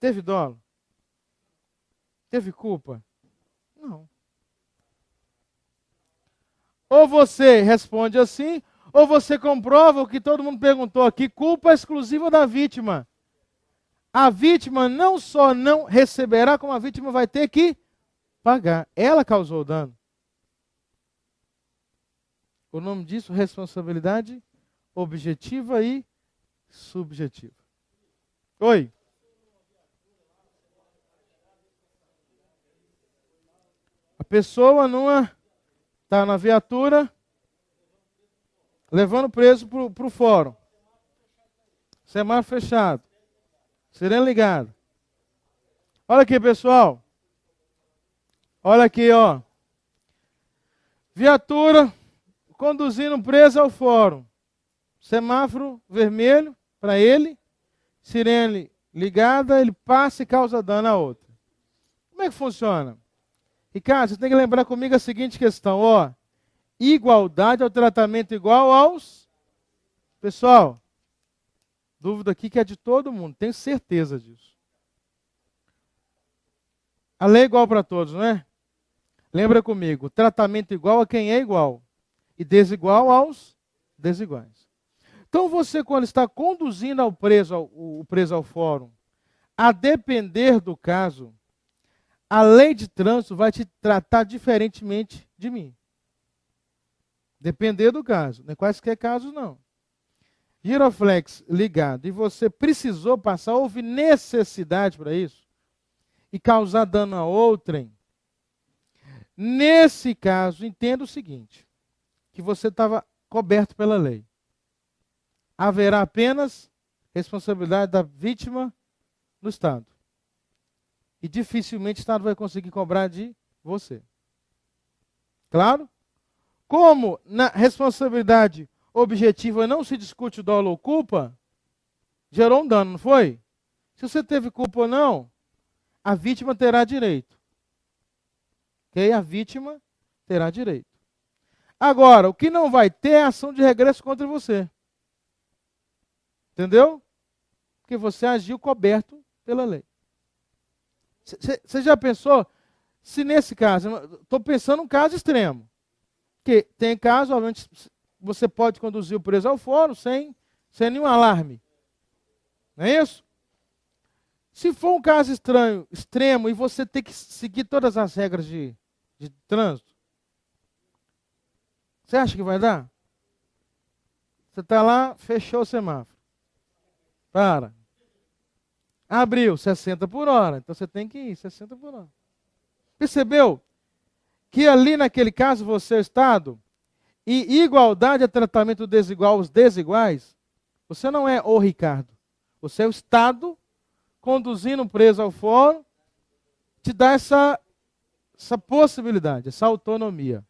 Teve dolo? Teve culpa? Não. Ou você responde assim, ou você comprova o que todo mundo perguntou aqui, culpa exclusiva da vítima. A vítima não só não receberá, como a vítima vai ter que pagar. Ela causou o dano. O nome disso, responsabilidade objetiva e subjetiva. Oi. A pessoa está na viatura, levando preso para o fórum. Semáforo fechado. Sirene ligada. Olha aqui, pessoal. Olha aqui, ó. Viatura conduzindo preso ao fórum. Semáforo vermelho para ele. Sirene ligada, ele passa e causa dano a outra. Como é que funciona? Ricardo, você tem que lembrar comigo a seguinte questão, ó. Igualdade ao tratamento igual aos... Pessoal, dúvida aqui que é de todo mundo, tenho certeza disso. A lei é igual para todos, não é? Lembra comigo, tratamento igual a quem é igual e desigual aos desiguais. Então você, quando está conduzindo o preso ao fórum, a depender do caso, a lei de trânsito vai te tratar diferentemente de mim. Depender do caso, não é quaisquer casos não. Giroflex ligado e você precisou passar, houve necessidade para isso, e causar dano a outrem, nesse caso, entenda o seguinte, que você estava coberto pela lei. Haverá apenas responsabilidade da vítima no Estado. E dificilmente o Estado vai conseguir cobrar de você. Claro? Como na responsabilidade objetiva não se discute dolo ou culpa, gerou um dano, não foi? Se você teve culpa ou não, a vítima terá direito. Ok? A vítima terá direito. Agora, o que não vai ter é ação de regresso contra você. Entendeu? Porque você agiu coberto pela lei. Você já pensou, se nesse caso, estou pensando num caso extremo, que tem caso, obviamente, você pode conduzir o preso ao fórum sem nenhum alarme. Não é isso? Se for um caso extremo, e você tem que seguir todas as regras de trânsito, você acha que vai dar? Você está lá, fechou o semáforo. Para. Abriu 60 por hora, então você tem que ir 60 por hora. Percebeu que ali naquele caso você é o Estado e igualdade é tratamento desigual aos desiguais? Você não é o Ricardo. Você é o Estado conduzindo o preso ao fórum, te dá essa possibilidade, essa autonomia.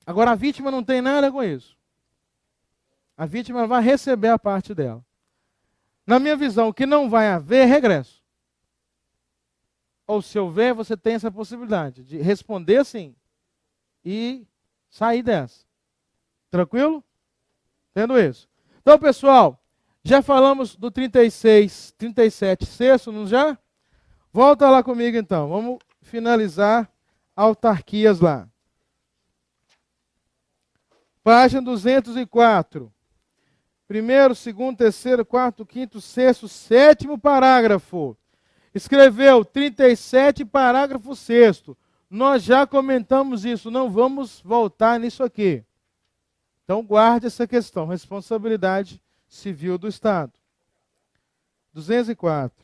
Agora a vítima não tem nada com isso. A vítima vai receber a parte dela. Na minha visão, o que não vai haver é regresso. Ou se houver, você tem essa possibilidade de responder sim e sair dessa. Tranquilo? Entendo isso. Então, pessoal, já falamos do 36, 37 sexto, não já? Volta lá comigo então. Vamos finalizar autarquias lá. Página 204. Primeiro, segundo, terceiro, quarto, quinto, sexto, sétimo parágrafo. Escreveu 37, parágrafo sexto. Nós já comentamos isso, não vamos voltar nisso aqui. Então guarde essa questão, responsabilidade civil do Estado. 204.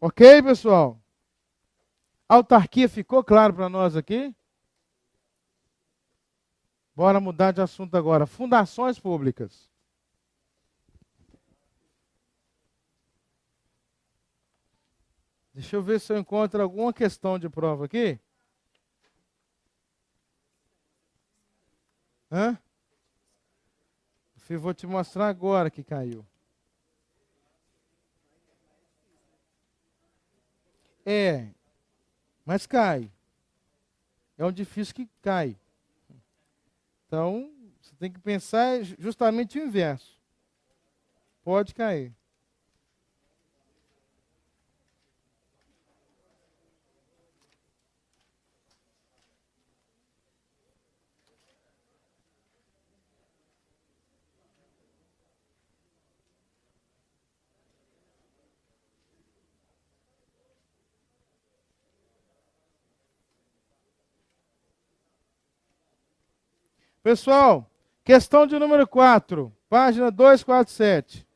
Ok, pessoal? Autarquia ficou claro para nós aqui? Bora mudar de assunto agora. Fundações públicas. Deixa eu ver se eu encontro alguma questão de prova aqui. Hã? Eu vou te mostrar agora que caiu. É, mas cai. É um difícil que cai. Então, você tem que pensar justamente o inverso. Pode cair. Pessoal, questão de número 4, página 247.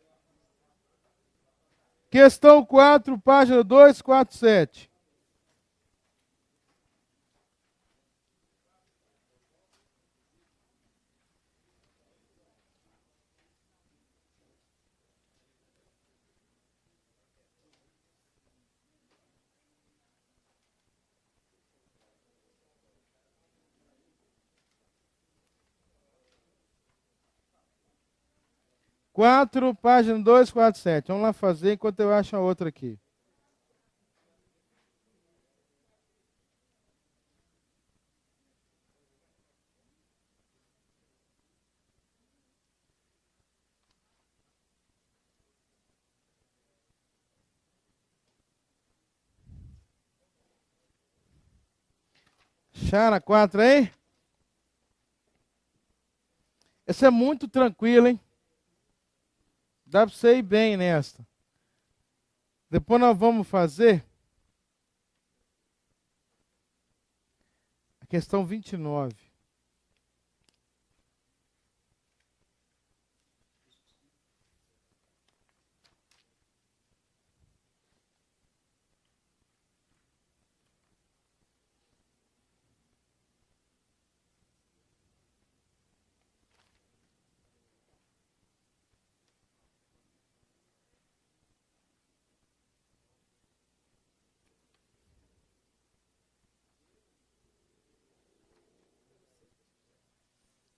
Questão 4, página 247. Quatro, página 247. Vamos lá fazer enquanto eu acho a outra aqui. Chara 4 aí? Essa é muito tranquila, hein? Dá para você ir bem nesta. Depois nós vamos fazer a questão 29.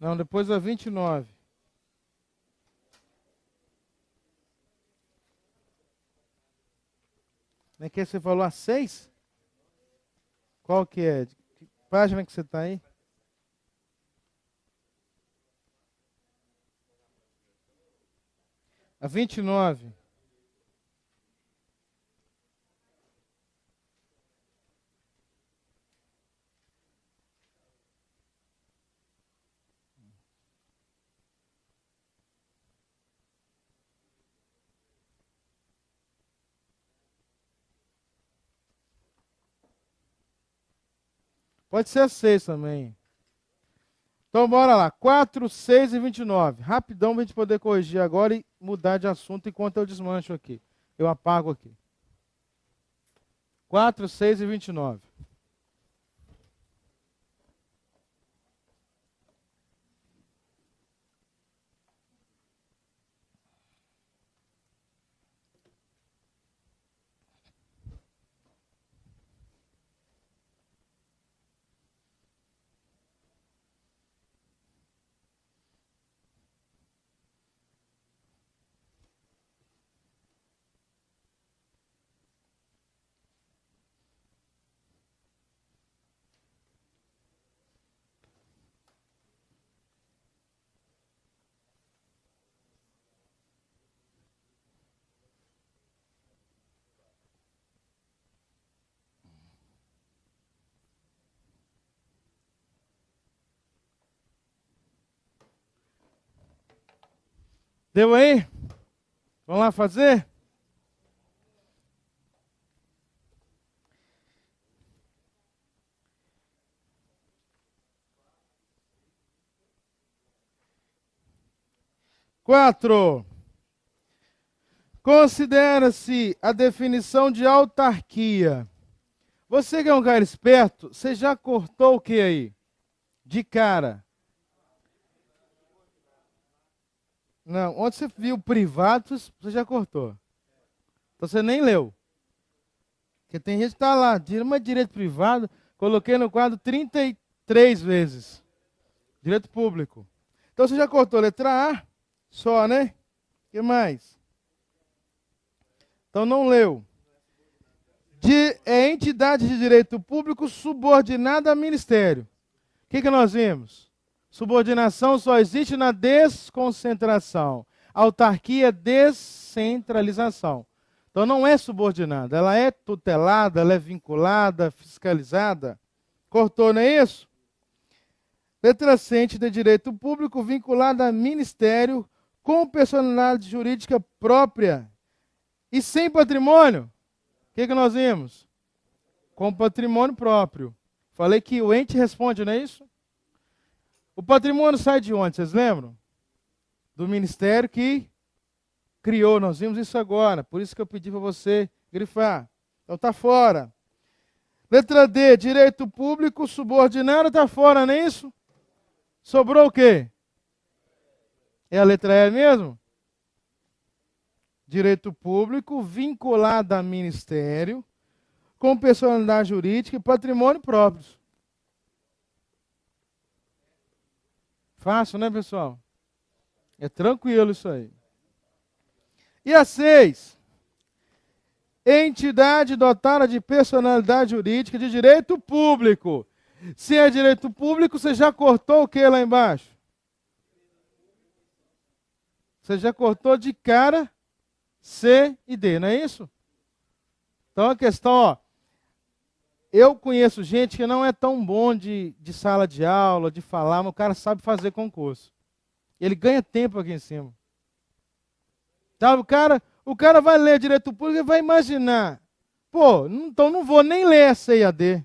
Não, depois a 29. Não é que você falou a 6? Qual que é? Que página que você está aí? A 29. Pode ser a 6 também. Então, bora lá. 4, 6 e 29. Rapidão para a gente poder corrigir agora e mudar de assunto enquanto eu desmancho aqui. Eu apago aqui. 4, 6 e 29. Deu aí? Vamos lá fazer? Quatro. Considera-se a definição de autarquia. Você que é um cara esperto, você já cortou o que aí? De cara. Não, onde você viu privado, você já cortou. Então você nem leu. Porque tem gente que está lá, direito privado, coloquei no quadro 33 vezes. Direito público. Então você já cortou letra A, só, né? O que mais? Então não leu. É entidade de direito público subordinada a ministério. O que nós vimos? Subordinação só existe na desconcentração. Autarquia é descentralização. Então não é subordinada, ela é tutelada, ela é vinculada, fiscalizada. Cortou, não é isso? Letra C, de direito público vinculada a ministério com personalidade jurídica própria e sem patrimônio. O que nós vimos? Com patrimônio próprio. Falei que o ente responde, não é isso? O patrimônio sai de onde, vocês lembram? Do ministério que criou, nós vimos isso agora. Por isso que eu pedi para você grifar. Então está fora. Letra D, direito público subordinado, está fora, não é isso? Sobrou o quê? É a letra E mesmo? Direito público vinculado a ministério, com personalidade jurídica e patrimônio próprios. Fácil, né, pessoal? É tranquilo isso aí. E a 6. Entidade dotada de personalidade jurídica de direito público. Se é direito público, você já cortou o que lá embaixo? Você já cortou de cara C e D, não é isso? Então a questão, ó, eu conheço gente que não é tão bom de sala de aula, de falar, mas o cara sabe fazer concurso. Ele ganha tempo aqui em cima. Sabe, o cara vai ler direito público e vai imaginar, pô, então não vou nem ler a C e a D.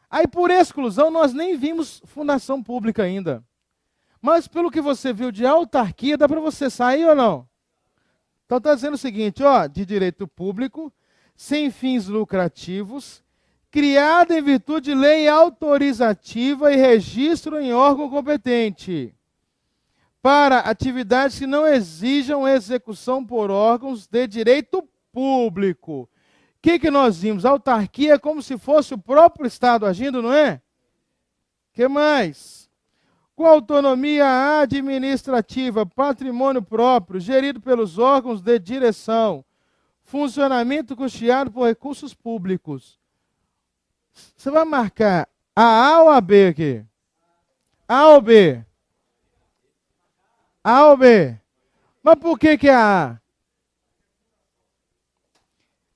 Aí por exclusão nós nem vimos fundação pública ainda. Mas pelo que você viu de autarquia, dá para você sair ou não? Então está dizendo o seguinte, ó, de direito público, sem fins lucrativos, criada em virtude de lei autorizativa e registro em órgão competente, para atividades que não exijam execução por órgãos de direito público. O que nós vimos? A autarquia é como se fosse o próprio Estado agindo, não é? O que mais? Com autonomia administrativa, patrimônio próprio, gerido pelos órgãos de direção, funcionamento custeado por recursos públicos. Você vai marcar a A ou a B aqui? A ou B? A ou B? Mas por que é a A?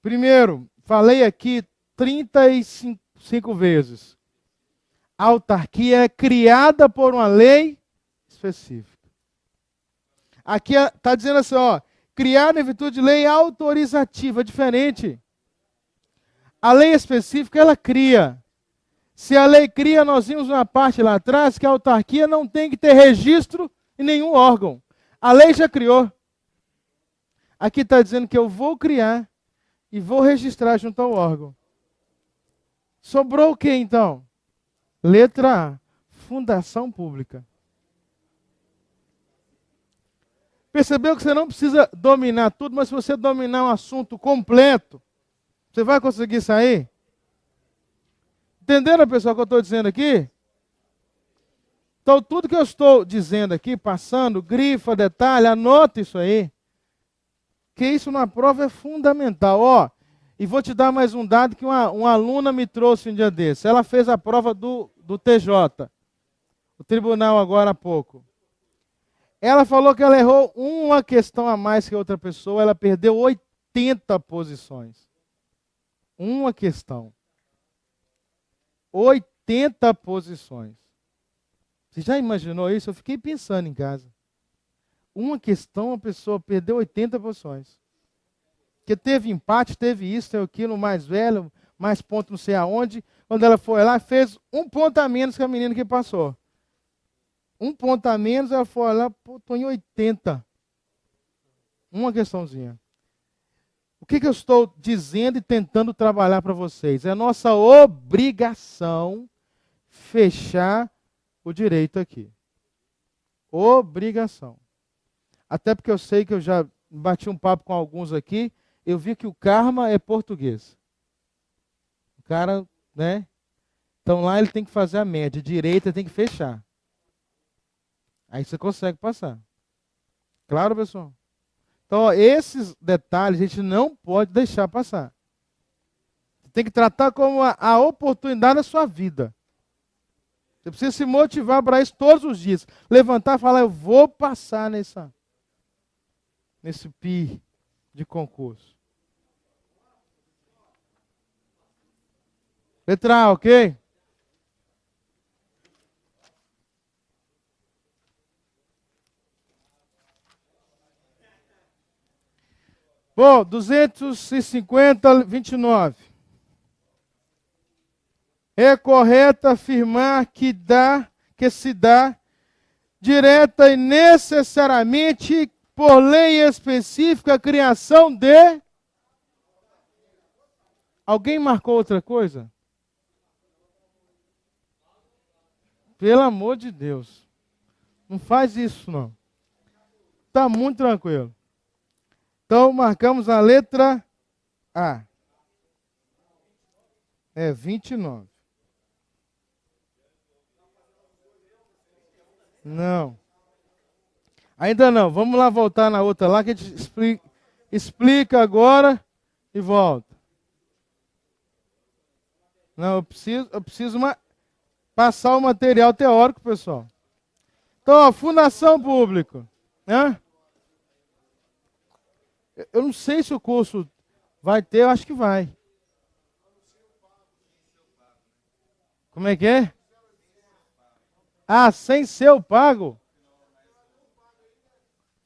Primeiro, falei aqui 35 vezes. A autarquia é criada por uma lei específica. Aqui está dizendo assim, ó, criada em virtude de lei autorizativa, diferente. A lei específica, ela cria. Se a lei cria, nós vimos uma parte lá atrás que a autarquia não tem que ter registro em nenhum órgão. A lei já criou. Aqui está dizendo que eu vou criar e vou registrar junto ao órgão. Sobrou o que então? Letra A, fundação pública. Percebeu que você não precisa dominar tudo, mas se você dominar um assunto completo, você vai conseguir sair? Entenderam, pessoal, o que eu estou dizendo aqui? Então, tudo que eu estou dizendo aqui, passando, grifa, detalhe, anota isso aí. Que isso na prova é fundamental. Ó, e vou te dar mais um dado que uma aluna me trouxe um dia desse. Ela fez a prova do TJ, o tribunal agora há pouco. Ela falou que ela errou uma questão a mais que outra pessoa, ela perdeu 80 posições. Uma questão. 80 posições. Você já imaginou isso? Eu fiquei pensando em casa. uma questão, a pessoa perdeu 80 posições. Porque teve empate, teve isso, teve aquilo, mais velho, mais ponto não sei aonde. Quando ela foi lá, fez um ponto a menos que a menina que passou. Um ponto a menos, ela foi lá, pô, estou em 80. Uma questãozinha. O que eu estou dizendo e tentando trabalhar para vocês? É nossa obrigação fechar o direito aqui. Obrigação. Até porque eu sei que eu já bati um papo com alguns aqui, eu vi que o karma é português. O cara, né? Então lá ele tem que fazer a média, direita tem que fechar. Aí você consegue passar. Claro, pessoal? Então, ó, esses detalhes a gente não pode deixar passar. Você tem que tratar como a oportunidade da sua vida. Você precisa se motivar para isso todos os dias. Levantar e falar, eu vou passar nesse PI de concurso. Letra A, ok? Bom, 250, 29. É correto afirmar que se dá direta e necessariamente por lei específica a criação de... Alguém marcou outra coisa? Pelo amor de Deus. Não faz isso, não. Está muito tranquilo. Então, marcamos a letra A. É 29. Não. Ainda não. Vamos lá voltar na outra lá que a gente explica agora e volta. Não, eu preciso passar o material teórico, pessoal. Então, ó, fundação pública. Né? Eu não sei se o curso vai ter, eu acho que vai. Como é que é? Ah, sem ser o pago?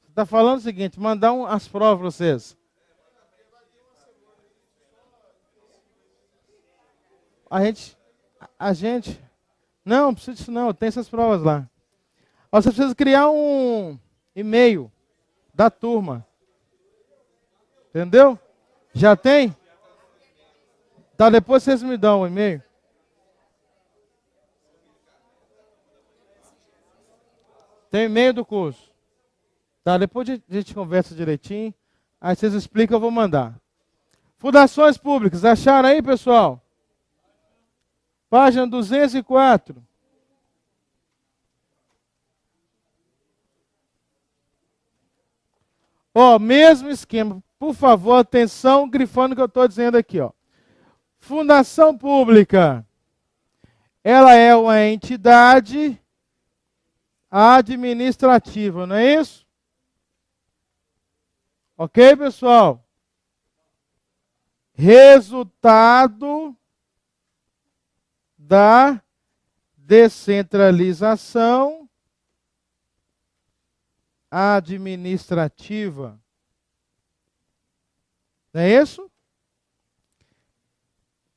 Você está falando o seguinte, mandar as provas para vocês. A gente, não precisa disso não, tem essas provas lá. Ó, você precisa criar um e-mail da turma. Entendeu? Já tem? Tá, depois vocês me dão o e-mail. Tem e-mail do curso. Tá, depois a gente conversa direitinho. Aí vocês explicam, eu vou mandar. Fundações públicas, acharam aí, pessoal? Página 204. Ó, mesmo esquema. Por favor, atenção, grifando o que eu estou dizendo aqui, ó. Fundação pública. Ela é uma entidade administrativa, não é isso? Ok, pessoal? Resultado da descentralização administrativa. Não é isso?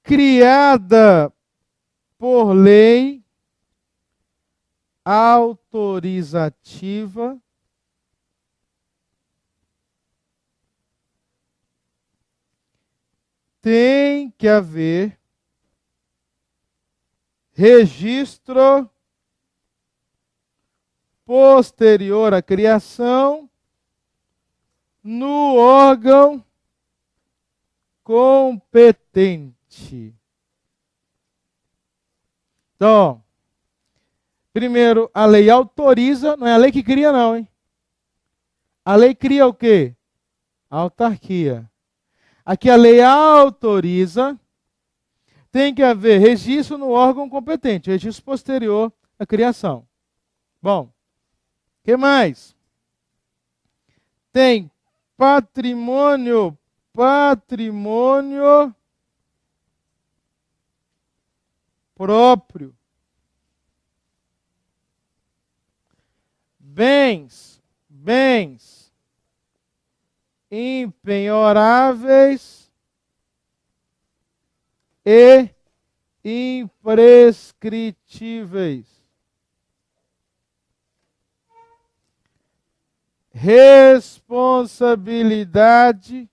Criada por lei autorizativa tem que haver registro posterior à criação no órgão competente. Então, primeiro, a lei autoriza, não é a lei que cria não, hein? A lei cria o quê? A autarquia. Aqui a lei autoriza, tem que haver registro no órgão competente, registro posterior à criação. Bom, o que mais? Tem patrimônio próprio. bens impenhoráveis e imprescritíveis. Responsabilidade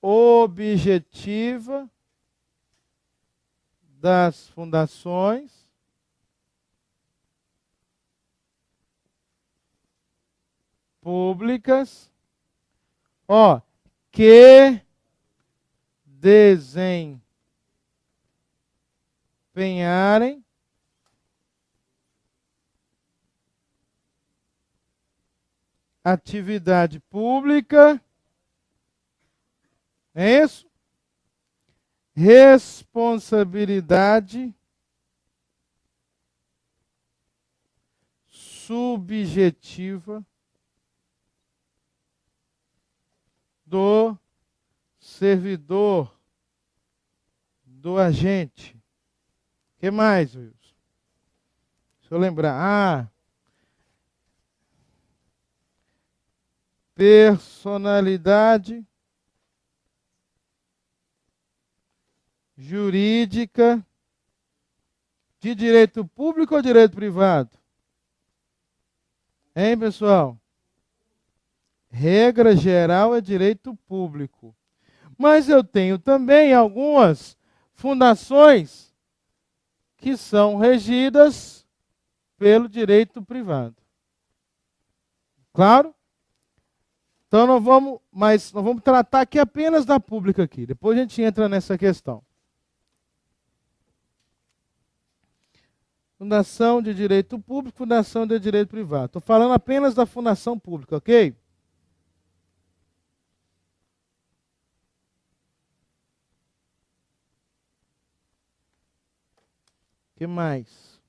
objetiva das fundações públicas, que desempenharem atividade pública, é isso? Responsabilidade subjetiva do servidor, do agente. O que mais, Wilson? Deixa eu lembrar. Personalidade jurídica de direito público ou direito privado? Hein, pessoal? Regra geral é direito público. Mas eu tenho também algumas fundações que são regidas pelo direito privado. Claro? Então nós vamos tratar aqui apenas da pública aqui. Depois a gente entra nessa questão. Fundação de direito público, fundação de direito privado. Estou falando apenas da fundação pública, ok? O que mais?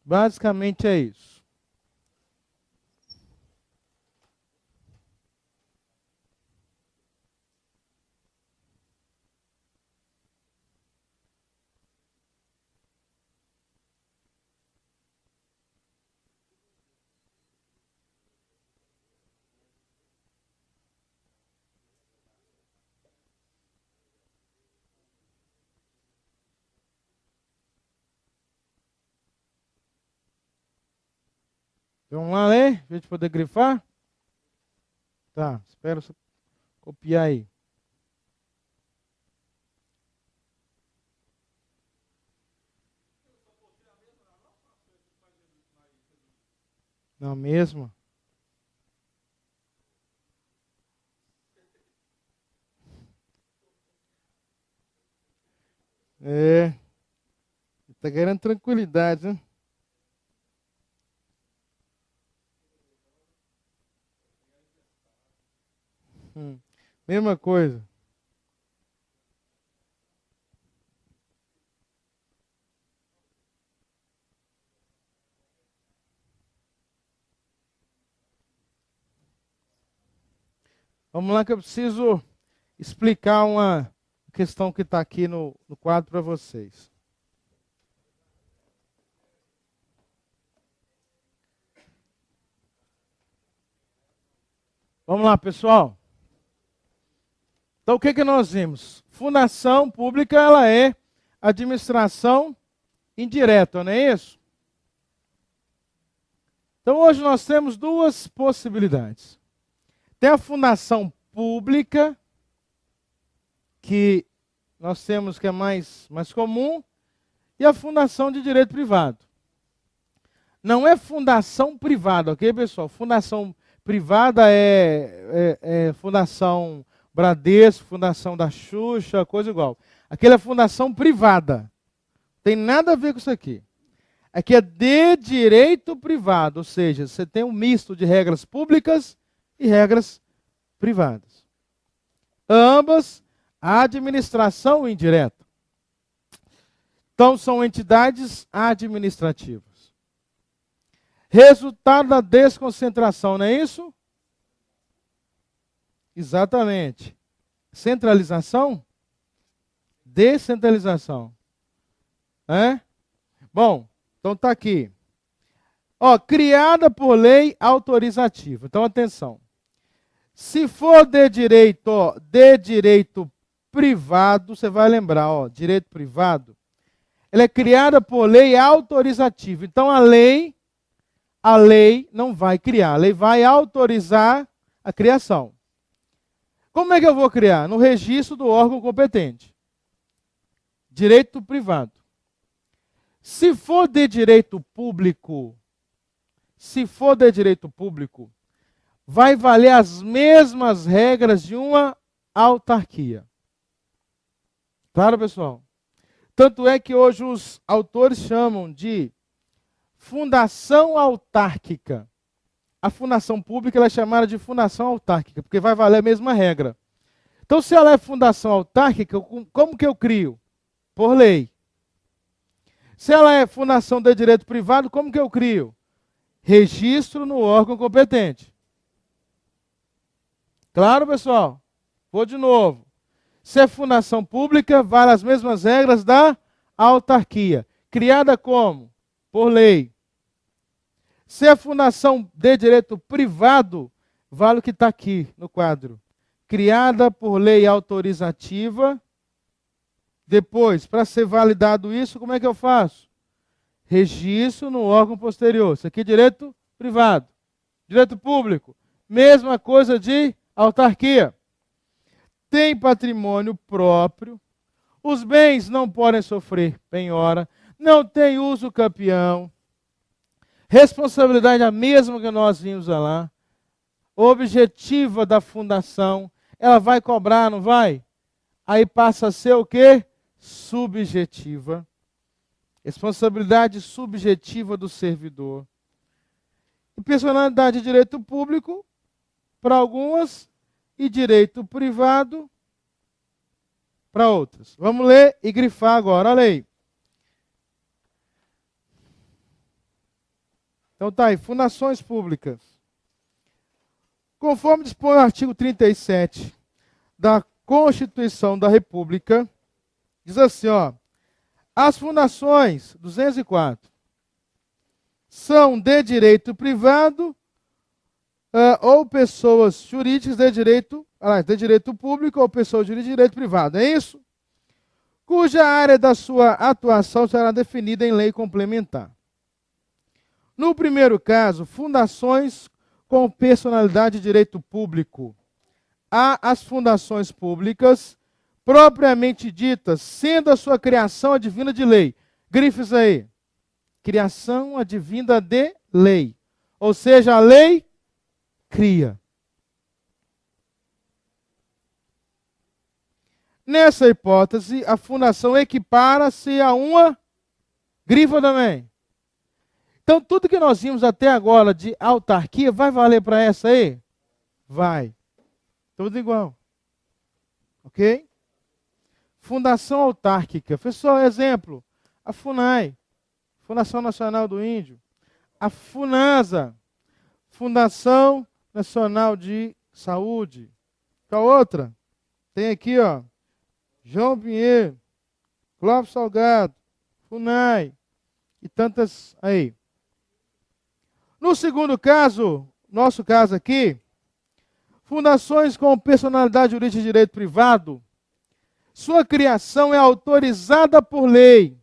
Basicamente é isso. Vamos lá ler? Para a gente poder grifar? Tá, espera eu copiar aí. Não mesmo? Está querendo tranquilidade, né? Mesma coisa. Vamos lá que eu preciso explicar uma questão que está aqui no quadro para vocês. Vamos lá, pessoal. Então, o que nós vimos? Fundação pública, ela é administração indireta, não é isso? Então, hoje nós temos duas possibilidades. Tem a fundação pública, que nós temos que é mais comum, e a fundação de direito privado. Não é fundação privada, ok, pessoal? Fundação privada é fundação Bradesco, fundação da Xuxa, coisa igual. Aquela é fundação privada. Tem nada a ver com isso aqui. Aqui é de direito privado, ou seja, você tem um misto de regras públicas e regras privadas. Ambas, administração indireta. Então, são entidades administrativas. Resultado da desconcentração, não é isso? Exatamente. Centralização? Descentralização. Bom, então está aqui. Ó, criada por lei autorizativa. Então, atenção. Se for de direito, ó, de direito privado, você vai lembrar, ó, direito privado, ela é criada por lei autorizativa. Então, a lei não vai criar, a lei vai autorizar a criação. Como é que eu vou criar? No registro do órgão competente. Direito privado. Se for de direito público, vai valer as mesmas regras de uma autarquia. Claro, pessoal? Tanto é que hoje os autores chamam de fundação autárquica. A fundação pública ela é chamada de fundação autárquica, porque vai valer a mesma regra. Então, se ela é fundação autárquica, como que eu crio? Por lei. Se ela é fundação de direito privado, como que eu crio? Registro no órgão competente. Claro, pessoal? Vou de novo. Se é fundação pública, vale as mesmas regras da autarquia. Criada como? Por lei. Se é fundação de direito privado, vale o que está aqui no quadro. Criada por lei autorizativa. Depois, para ser validado isso, como é que eu faço? Registro no órgão posterior. Isso aqui é direito privado. Direito público. Mesma coisa de autarquia. Tem patrimônio próprio. Os bens não podem sofrer penhora. Não tem uso campeão. Responsabilidade é a mesma que nós vimos lá. Objetiva da fundação. Ela vai cobrar, não vai? Aí passa a ser o quê? Subjetiva. Responsabilidade subjetiva do servidor. E personalidade de direito público para algumas e direito privado para outras. Vamos ler e grifar agora. Olha aí. Então tá aí, fundações públicas. Conforme dispõe o artigo 37 da Constituição da República, diz assim, ó, as fundações, 204, são de direito privado ou pessoas jurídicas de direito público ou pessoas jurídicas de direito privado, é isso? Cuja área da sua atuação será definida em lei complementar. No primeiro caso, fundações com personalidade de direito público. Há as fundações públicas propriamente ditas, sendo a sua criação advinda de lei. Grifes aí. Criação advinda de lei. Ou seja, a lei cria. Nessa hipótese, a fundação equipara-se a uma grifa também. Então, tudo que nós vimos até agora de autarquia, vai valer para essa aí? Vai. Tudo igual. Ok? Fundação autárquica. Pessoal, exemplo. A FUNAI, Fundação Nacional do Índio. A FUNASA, Fundação Nacional de Saúde. Qual outra? Tem aqui, ó. João Pinheiro, Clóvis Salgado, FUNAI e tantas aí. No segundo caso, nosso caso aqui, fundações com personalidade jurídica de direito privado, sua criação é autorizada por lei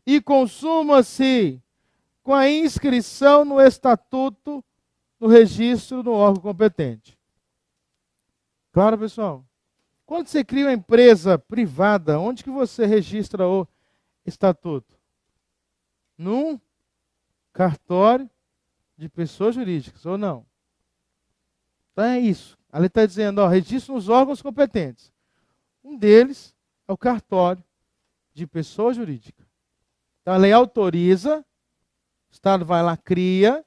e consuma-se com a inscrição no estatuto, no registro do órgão competente. Claro, pessoal? Quando você cria uma empresa privada, onde que você registra o estatuto? Num cartório de pessoas jurídicas, ou não? Então é isso. A lei está dizendo, ó, registro nos órgãos competentes. Um deles é o cartório de pessoa jurídica. Então a lei autoriza, o Estado vai lá, cria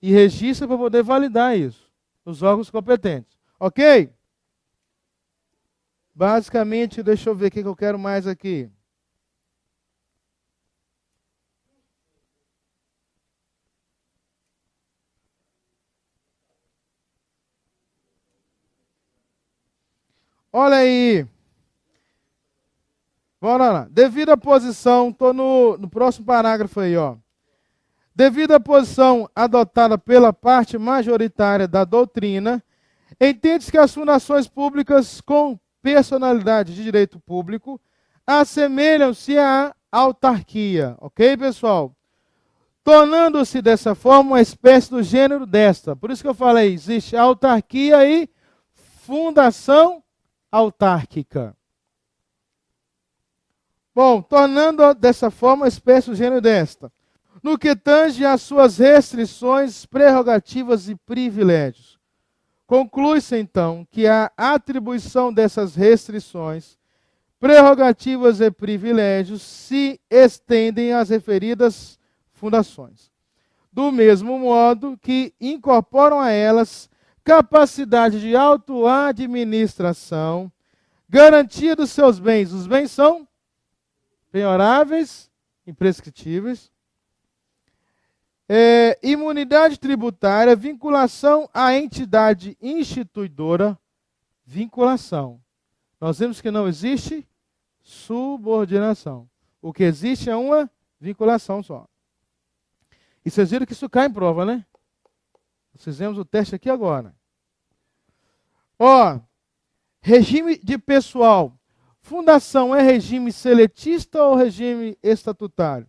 e registra para poder validar isso nos órgãos competentes. Ok? Basicamente, deixa eu ver o que eu quero mais aqui. Olha aí. Bora lá. Devido à posição, estou no próximo parágrafo aí, ó. Devido à posição adotada pela parte majoritária da doutrina, entende-se que as fundações públicas com personalidade de direito público assemelham-se à autarquia, ok, pessoal? Tornando-se dessa forma uma espécie do gênero desta. Por isso que eu falei, existe autarquia e fundação autárquica. Bom, tornando dessa forma uma espécie do gênero desta. No que tange às suas restrições, prerrogativas e privilégios. Conclui-se, então, que a atribuição dessas restrições, prerrogativas e privilégios se estendem às referidas fundações. Do mesmo modo que incorporam a elas capacidade de autoadministração, garantia dos seus bens. Os bens são penhoráveis, imprescritíveis, imunidade tributária, vinculação à entidade instituidora, vinculação. Nós vemos que não existe subordinação. O que existe é uma vinculação só. E vocês viram que isso cai em prova, né? Nós fizemos o teste aqui agora. Ó, regime de pessoal. Fundação é regime seletista ou regime estatutário?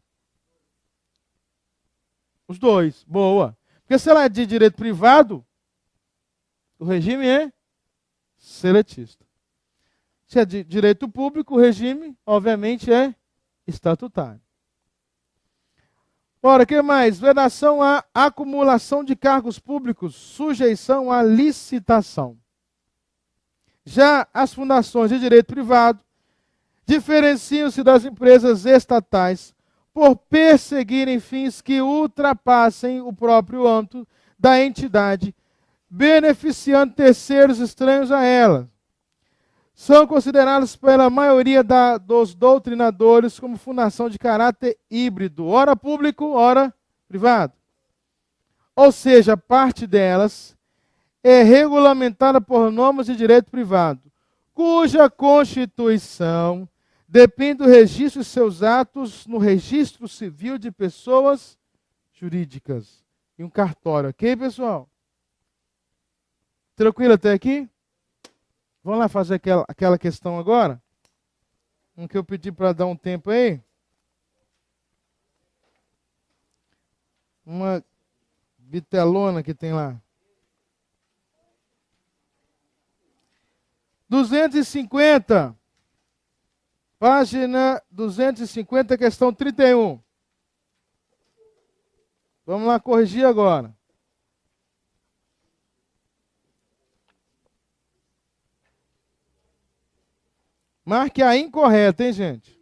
Os dois. Boa. Porque se ela é de direito privado, o regime é seletista. Se é de direito público, o regime, obviamente, é estatutário. Ora, o que mais? Vedação à acumulação de cargos públicos, sujeição à licitação. Já as fundações de direito privado diferenciam-se das empresas estatais por perseguirem fins que ultrapassem o próprio âmbito da entidade, beneficiando terceiros estranhos a ela. São consideradas pela maioria dos doutrinadores como fundação de caráter híbrido, ora público, ora privado. Ou seja, parte delas é regulamentada por normas de direito privado, cuja constituição depende do registro de seus atos no registro civil de pessoas jurídicas e um cartório, ok, pessoal? Tranquilo até aqui? Vamos lá fazer aquela questão agora? Um que eu pedi para dar um tempo aí. Uma bitelona que tem lá. 250. Página 250, questão 31. Vamos lá corrigir agora. Marque a incorreta, hein, gente?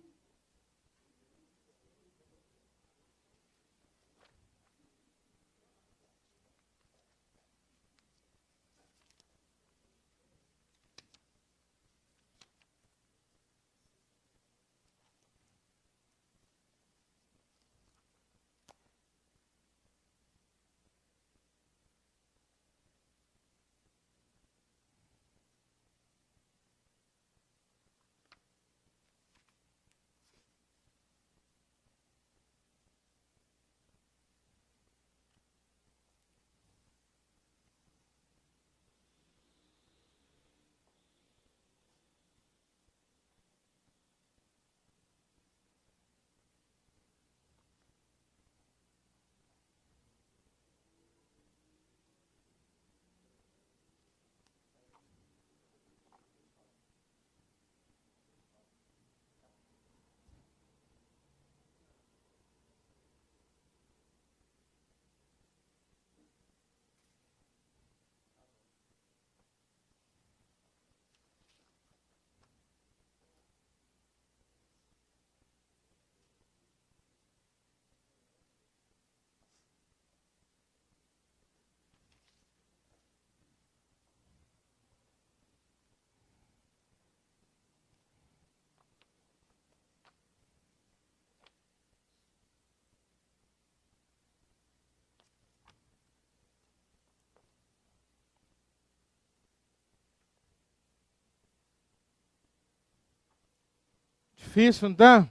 Difícil, não tá?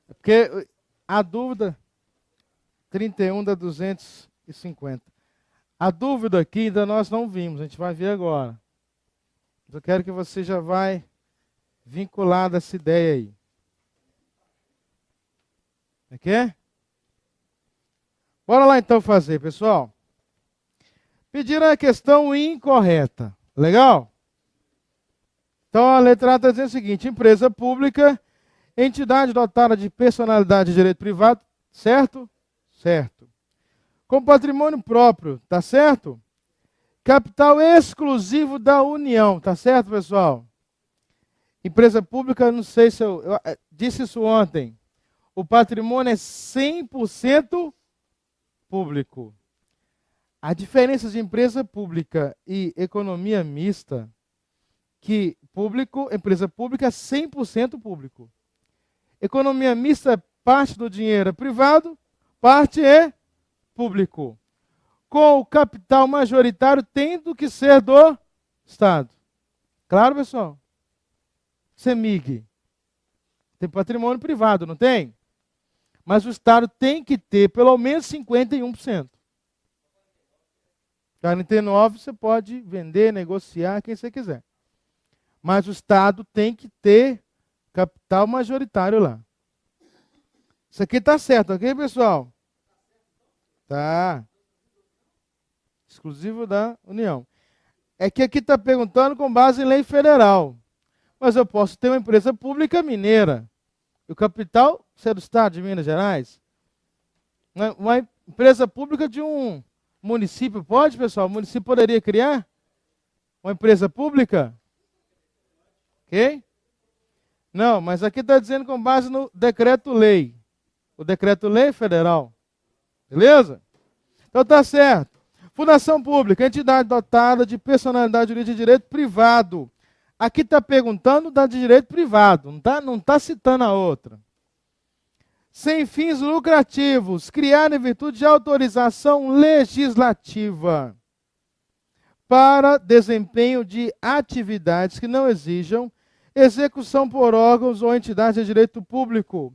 É porque a dúvida 31 dá 250. A dúvida aqui ainda nós não vimos, a gente vai ver agora. Eu quero que você já vai vincular dessa ideia aí. Ok? Bora lá então fazer, pessoal. Pediram a questão incorreta. Legal? Então a letra A está dizendo o seguinte: empresa pública, entidade dotada de personalidade de direito privado, certo? Certo. Com patrimônio próprio, tá certo? Capital exclusivo da União, tá certo, pessoal? Empresa pública, não sei se eu disse isso ontem. O patrimônio é 100% público. A diferença de empresa pública e economia mista, que empresa pública é 100% público. Economia mista, parte do dinheiro é privado, parte é público. Com o capital majoritário tendo que ser do Estado. Claro, pessoal? CEMIG. Tem patrimônio privado, não tem? Mas o Estado tem que ter pelo menos 51%. 49% você pode vender, negociar, quem você quiser. Mas o Estado tem que ter capital majoritário lá. Isso aqui está certo, ok, pessoal? Tá. Exclusivo da União. É que aqui está perguntando com base em lei federal. Mas eu posso ter uma empresa pública mineira. E o capital ser do Estado de Minas Gerais. Uma empresa pública de um município, pode, pessoal? O município poderia criar uma empresa pública? Ok? Não, mas aqui está dizendo com base no decreto-lei. O decreto-lei federal. Beleza? Então está certo. Fundação pública, entidade dotada de personalidade jurídica de direito privado. Aqui está perguntando da de direito privado, não tá citando a outra. Sem fins lucrativos, criada em virtude de autorização legislativa para desempenho de atividades que não exijam execução por órgãos ou entidades de direito público,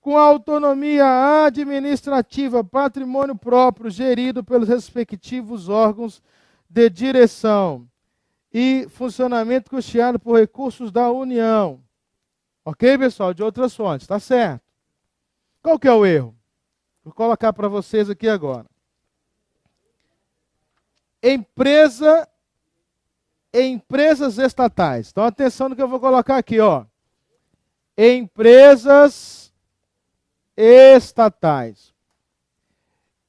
com autonomia administrativa, patrimônio próprio, gerido pelos respectivos órgãos de direção e funcionamento custeado por recursos da União. Ok, pessoal? De outras fontes, tá certo. Qual que é o erro? Vou colocar para vocês aqui agora. Empresas estatais. Então, atenção no que eu vou colocar aqui, ó. Empresas estatais.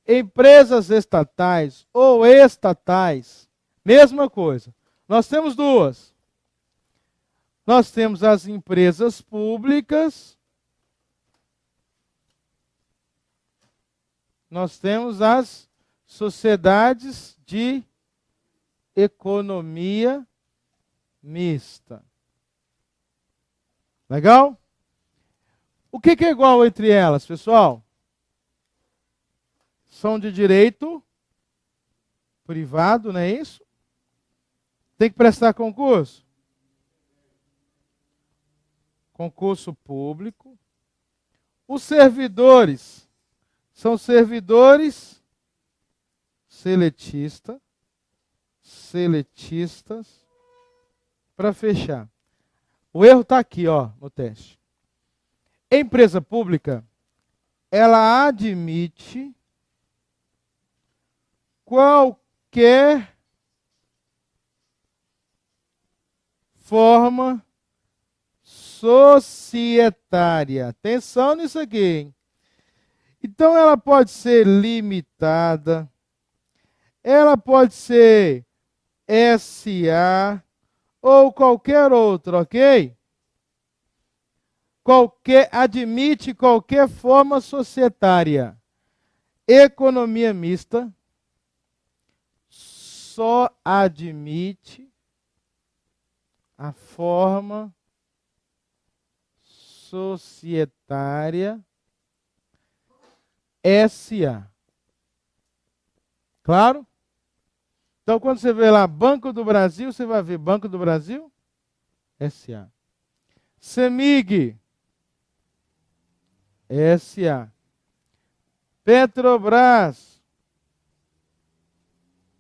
Empresas estatais ou estatais, mesma coisa. Nós temos duas. Nós temos as empresas públicas, nós temos as sociedades de economia mista. Legal? O que é igual entre elas, pessoal? São de direito privado, não é isso? Tem que prestar concurso? Concurso público. Os servidores são servidores seletistas, para fechar. O erro está aqui, ó, no teste. Empresa pública, ela admite qualquer forma societária. Atenção nisso aqui, hein? Então, ela pode ser limitada, ela pode ser SA ou qualquer outra, ok? Admite qualquer forma societária. Economia mista só admite a forma societária SA. Claro? Então, quando você vê lá Banco do Brasil, você vai ver Banco do Brasil SA. CEMIG SA. Petrobras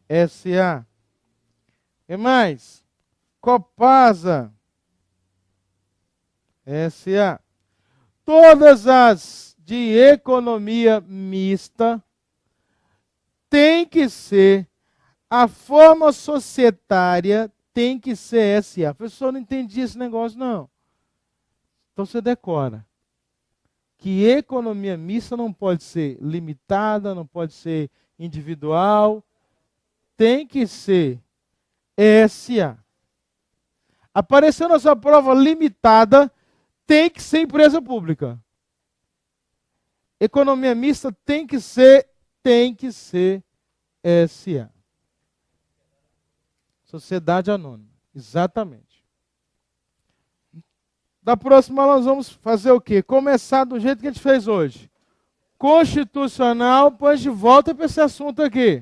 S.A. E mais? Copasa S.A. Todas as de economia mista tem que ser, a forma societária tem que ser S.A. A pessoa não entendia esse negócio, não. Então você decora que economia mista não pode ser limitada, não pode ser individual, tem que ser S.A. Apareceu na sua prova limitada, tem que ser empresa pública. Economia mista tem que ser S.A. Sociedade anônima. Exatamente. Da próxima nós vamos fazer o quê? Começar do jeito que a gente fez hoje. Constitucional, depois de volta para esse assunto aqui.